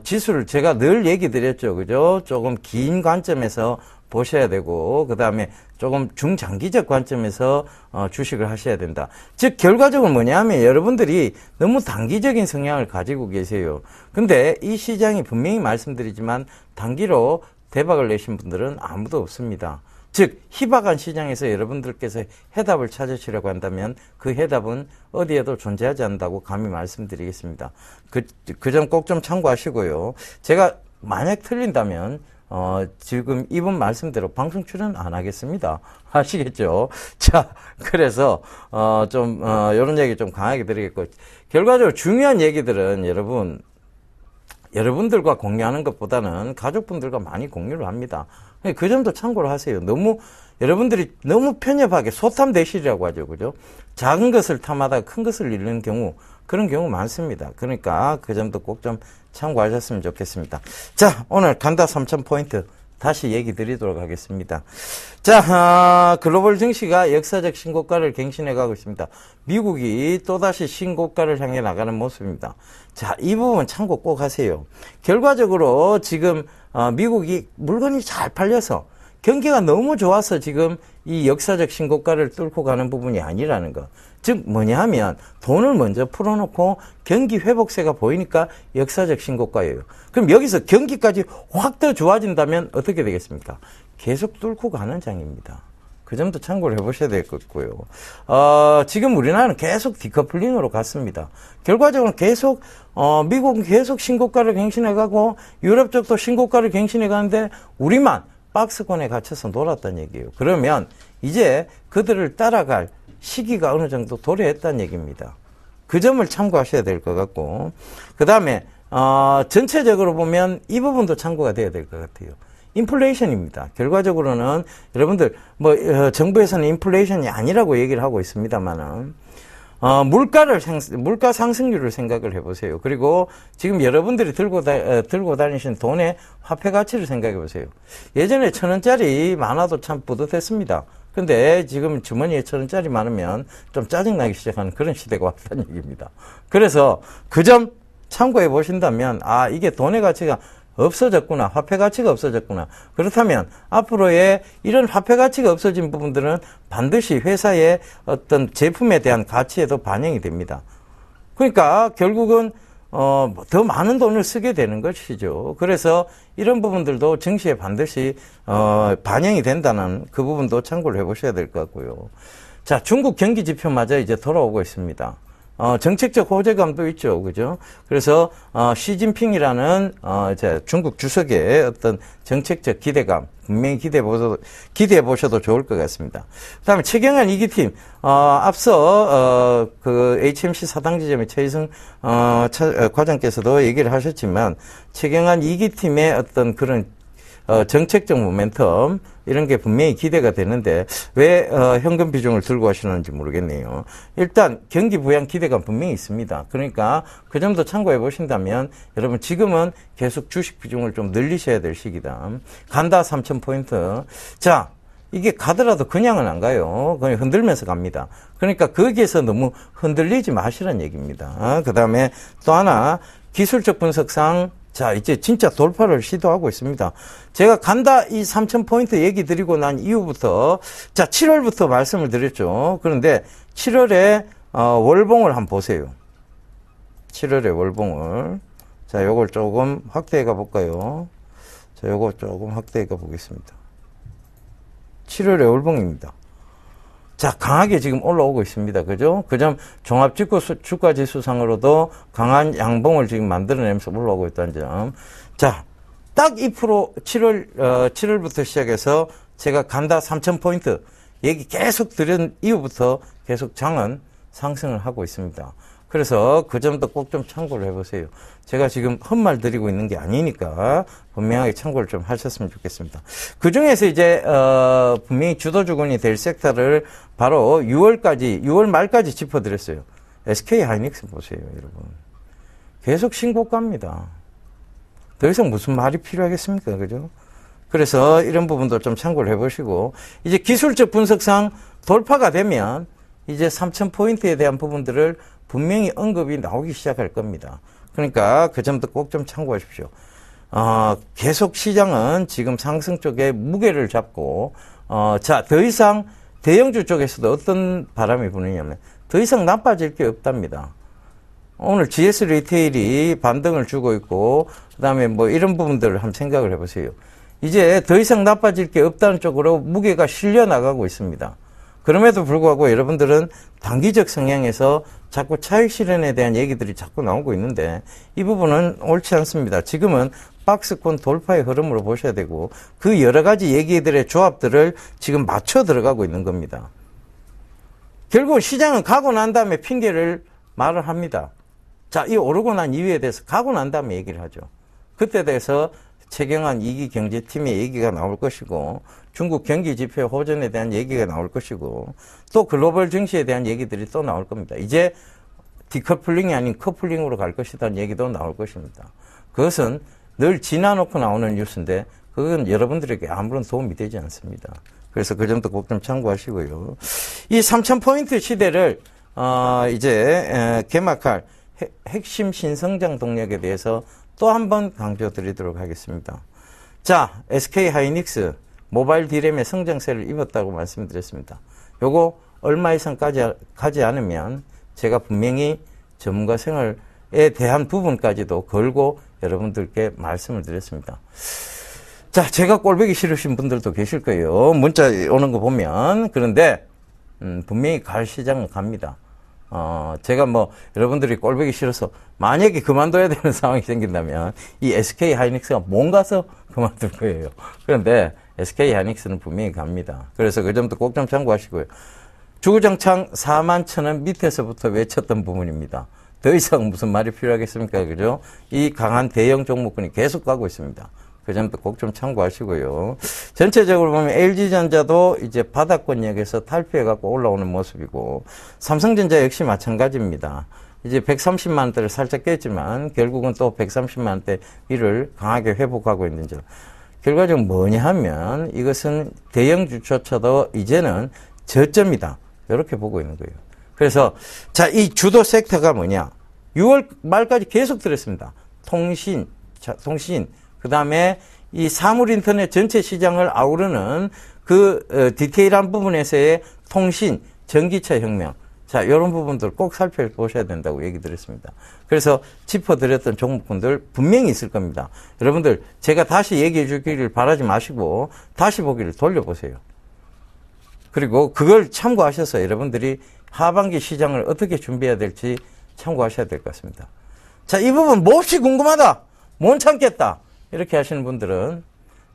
지수를 제가 늘 얘기 드렸죠. 그죠? 조금 긴 관점에서 보셔야 되고, 그 다음에 조금 중장기적 관점에서 주식을 하셔야 된다. 즉 결과적으로 뭐냐면 여러분들이 너무 단기적인 성향을 가지고 계세요. 근데 이 시장이 분명히 말씀드리지만 단기로 대박을 내신 분들은 아무도 없습니다. 즉 희박한 시장에서 여러분들께서 해답을 찾으시려고 한다면 그 해답은 어디에도 존재하지 않는다고 감히 말씀드리겠습니다. 그 점 꼭 좀 참고하시고요. 제가 만약 틀린다면 지금 이분 말씀대로 방송 출연 안 하겠습니다. 아시겠죠? 자, 그래서 이런 얘기 좀 강하게 드리겠고, 결과적으로 중요한 얘기들은 여러분들과 공유하는 것보다는 가족분들과 많이 공유를 합니다. 그 점도 참고를 하세요. 여러분들이 너무 편협하게 소탐대실이라고 하죠. 그죠? 작은 것을 탐하다가 큰 것을 잃는 경우, 그런 경우 많습니다. 그러니까 그 점도 꼭 좀 참고하셨으면 좋겠습니다. 자, 오늘 간다 3,000포인트 다시 얘기 드리도록 하겠습니다. 자, 글로벌 증시가 역사적 신고가를 갱신해 가고 있습니다. 미국이 또다시 신고가를 향해 나가는 모습입니다. 자, 이 부분 참고 꼭 하세요. 결과적으로 지금 미국이 물건이 잘 팔려서 경기가 너무 좋아서 지금 이 역사적 신고가를 뚫고 가는 부분이 아니라는 거. 즉 뭐냐 하면 돈을 먼저 풀어놓고 경기 회복세가 보이니까 역사적 신고가예요. 그럼 여기서 경기까지 확 더 좋아진다면 어떻게 되겠습니까? 계속 뚫고 가는 장입니다. 그 점도 참고를 해보셔야 될 것 같고요. 지금 우리나라는 계속 디커플링으로 갔습니다. 결과적으로 계속 미국은 계속 신고가를 갱신해가고 유럽 쪽도 신고가를 갱신해가는데 우리만 박스권에 갇혀서 놀았다는 얘기예요. 그러면 이제 그들을 따라갈 시기가 어느 정도 도래했다는 얘기입니다. 그 점을 참고하셔야 될 것 같고, 그 다음에 전체적으로 보면 이 부분도 참고가 돼야 될 것 같아요. 인플레이션입니다. 결과적으로는 여러분들 정부에서는 인플레이션이 아니라고 얘기를 하고 있습니다만은 물가 상승률을 생각을 해보세요. 그리고 지금 여러분들이 들고 다니신 돈의 화폐 가치를 생각해 보세요. 예전에 1,000원짜리 많아도 참 뿌듯했습니다. 근데 지금 주머니에 1,000원짜리 많으면 좀 짜증나기 시작하는 그런 시대가 왔다는 얘기입니다. 그래서 그 점 참고해 보신다면, 이게 돈의 가치가 없어졌구나. 화폐 가치가 없어졌구나. 그렇다면 앞으로의 이런 화폐 가치가 없어진 부분들은 반드시 회사의 어떤 제품에 대한 가치에도 반영이 됩니다. 그러니까 결국은 더 많은 돈을 쓰게 되는 것이죠. 그래서 이런 부분들도 증시에 반드시 반영이 된다는 그 부분도 참고를 해보셔야 될 것 같고요. 자, 중국 경기 지표마저 이제 돌아오고 있습니다. 정책적 호재감도 있죠. 그죠? 그래서, 시진핑이라는, 이제 중국 주석의 어떤 정책적 기대감, 분명히 기대해 보셔도 좋을 것 같습니다. 그 다음에 최경환 2기팀, 앞서, HMC 사당 지점의 최희승, 과장께서도 얘기를 하셨지만, 최경환 2기팀의 어떤 그런, 정책적 모멘텀, 이런 게 분명히 기대가 되는데 왜 현금 비중을 들고 하시는지 모르겠네요. 일단 경기 부양 기대가 분명히 있습니다. 그러니까 그 점도 참고해 보신다면 여러분 지금은 계속 주식 비중을 좀 늘리셔야 될 시기다. 간다 3,000포인트. 자, 이게 가더라도 그냥은 안 가요. 그냥 흔들면서 갑니다. 그러니까 거기에서 너무 흔들리지 마시라는 얘기입니다. 그 다음에 또 하나 기술적 분석상 자, 이제 진짜 돌파를 시도하고 있습니다. 제가 간다 이 3,000포인트 얘기 드리고 난 이후부터, 자, 7월부터 말씀을 드렸죠. 그런데 7월에, 월봉을 한번 보세요. 7월에 월봉을. 자, 요걸 조금 확대해 가 볼까요? 자, 요거 조금 확대해 가 보겠습니다. 7월에 월봉입니다. 자, 강하게 지금 올라오고 있습니다. 그죠? 그 점 종합주가지수상으로도 강한 양봉을 지금 만들어내면서 올라오고 있다는 점. 자, 딱 2% 7월부터 시작해서 제가 간다 3,000포인트 얘기 계속 드린 이후부터 계속 장은 상승을 하고 있습니다. 그래서 그 점도 꼭 좀 참고를 해보세요. 제가 지금 헛말 드리고 있는 게 아니니까 분명하게 참고를 좀 하셨으면 좋겠습니다. 그 중에서 이제 분명히 주도주군이 될 섹터를 바로 6월 말까지 짚어드렸어요. SK 하이닉스 보세요, 여러분. 계속 신고가입니다. 더 이상 무슨 말이 필요하겠습니까, 그죠? 그래서 이런 부분도 좀 참고를 해보시고 이제 기술적 분석상 돌파가 되면 이제 3,000포인트에 대한 부분들을 분명히 언급이 나오기 시작할 겁니다. 그러니까 그 점도 꼭 좀 참고하십시오. 계속 시장은 지금 상승 쪽에 무게를 잡고, 자, 더 이상 대형주 쪽에서도 어떤 바람이 부느냐면, 더 이상 나빠질 게 없답니다. 오늘 GS 리테일이 반등을 주고 있고, 그 다음에 뭐 이런 부분들을 한번 생각을 해보세요. 이제 더 이상 나빠질 게 없다는 쪽으로 무게가 실려 나가고 있습니다. 그럼에도 불구하고 여러분들은 단기적 성향에서 자꾸 차익 실현에 대한 얘기들이 자꾸 나오고 있는데 이 부분은 옳지 않습니다. 지금은 박스권 돌파의 흐름으로 보셔야 되고 그 여러 가지 얘기들의 조합들을 지금 맞춰 들어가고 있는 겁니다. 결국 시장은 가고 난 다음에 핑계를 말을 합니다. 자, 이 오르고 난 이유에 대해서 가고 난 다음에 얘기를 하죠. 그때 대해서 최경환 2기 경제팀의 얘기가 나올 것이고 중국 경기지표 호전에 대한 얘기가 나올 것이고 또 글로벌 증시에 대한 얘기들이 또 나올 겁니다. 이제 디커플링이 아닌 커플링으로 갈 것이라는 얘기도 나올 것입니다. 그것은 늘 지나놓고 나오는 뉴스인데 그건 여러분들에게 아무런 도움이 되지 않습니다. 그래서 그 점도 꼭 좀 참고하시고요. 이 3,000포인트 시대를 이제 개막할 핵심 신성장 동력에 대해서 또 한 번 강조드리도록 하겠습니다. 자, SK 하이닉스 모바일 D램의 성장세를 입었다고 말씀드렸습니다. 요거 얼마 이상까지 가지 않으면 제가 분명히 전문가 생활에 대한 부분까지도 걸고 여러분들께 말씀을 드렸습니다. 자, 제가 꼴보기 싫으신 분들도 계실 거예요. 문자 오는 거 보면. 그런데 분명히 갈 시장은 갑니다. 제가 뭐 여러분들이 꼴보기 싫어서 만약에 그만둬야 되는 상황이 생긴다면 이 SK 하이닉스가 뭔가서 그만둘 거예요. 그런데 SK 하이닉스는 분명히 갑니다. 그래서 그 점도 꼭 좀 참고하시고요. 주구장창 41,000원 밑에서부터 외쳤던 부분입니다. 더 이상 무슨 말이 필요하겠습니까? 그죠? 이 강한 대형 종목군이 계속 가고 있습니다. 그 점도 꼭 좀 참고하시고요. 전체적으로 보면 LG전자도 이제 바닥권역에서 탈피해갖고 올라오는 모습이고, 삼성전자 역시 마찬가지입니다. 이제 130만 원대를 살짝 깼지만, 결국은 또 130만 원대 위를 강하게 회복하고 있는 점. 결과적으로 뭐냐 하면, 이것은 대형주조차도 이제는 저점이다. 이렇게 보고 있는 거예요. 그래서, 자, 이 주도 섹터가 뭐냐. 6월 말까지 계속 들었습니다. 통신, 그 다음에 이 사물 인터넷 전체 시장을 아우르는 그 디테일한 부분에서의 통신, 전기차 혁명. 자, 이런 부분들 꼭 살펴보셔야 된다고 얘기 드렸습니다. 그래서 짚어드렸던 종목군들 분명히 있을 겁니다. 여러분들 제가 다시 얘기해 주기를 바라지 마시고 다시 보기를 돌려보세요. 그리고 그걸 참고하셔서 여러분들이 하반기 시장을 어떻게 준비해야 될지 참고하셔야 될 것 같습니다. 자, 이 부분 몹시 궁금하다. 못 참겠다. 이렇게 하시는 분들은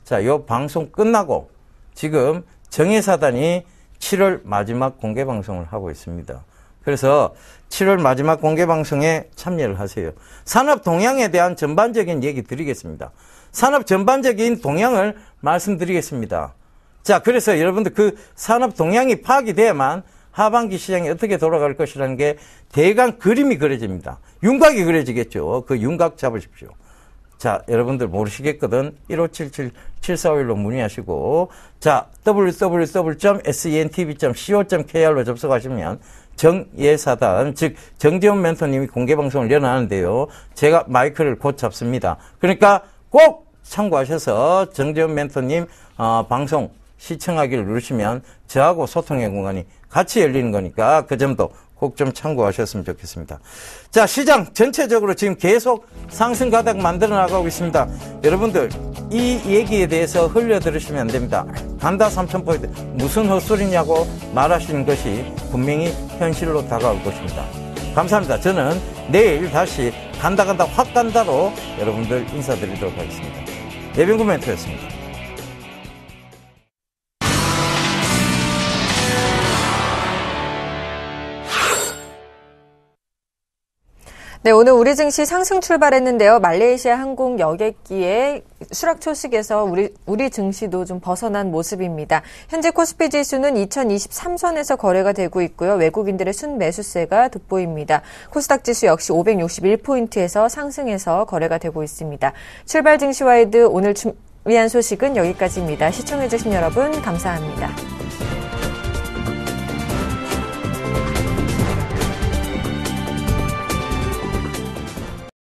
자, 요 방송 끝나고 지금 정예사단이 7월 마지막 공개 방송을 하고 있습니다. 그래서 7월 마지막 공개 방송에 참여를 하세요. 산업 동향에 대한 전반적인 얘기 드리겠습니다. 산업 전반적인 동향을 말씀드리겠습니다. 자, 그래서 여러분들 그 산업 동향이 파악이 돼야만 하반기 시장이 어떻게 돌아갈 것이라는 게 대강 그림이 그려집니다. 윤곽이 그려지겠죠. 그 윤곽 잡으십시오. 자, 여러분들 모르시겠거든. 1577-7451로 문의하시고, 자, www.sentv.co.kr로 접속하시면 정예사단, 즉 정재훈 멘토님이 공개방송을 열어놨는데요. 제가 마이크를 곧 잡습니다. 그러니까 꼭 참고하셔서 정재훈 멘토님 방송 시청하기를 누르시면 저하고 소통의 공간이 같이 열리는 거니까 그 점도 꼭 좀 참고하셨으면 좋겠습니다. 자, 시장 전체적으로 지금 계속 상승 가닥 만들어 나가고 있습니다. 여러분들 이 얘기에 대해서 흘려 들으시면 안 됩니다. 간다 3,000포인트 무슨 헛소리냐고 말하시는 것이 분명히 현실로 다가올 것입니다. 감사합니다. 저는 내일 다시 간다 확 간다로 여러분들 인사드리도록 하겠습니다. 예병구 멘토였습니다. 네, 오늘 우리 증시 상승 출발했는데요. 말레이시아 항공 여객기의 수락 소식에서 우리 증시도 좀 벗어난 모습입니다. 현재 코스피 지수는 2023선에서 거래가 되고 있고요. 외국인들의 순매수세가 돋보입니다. 코스닥 지수 역시 561포인트에서 상승해서 거래가 되고 있습니다. 출발 증시와이드 오늘 준비한 소식은 여기까지입니다. 시청해주신 여러분 감사합니다.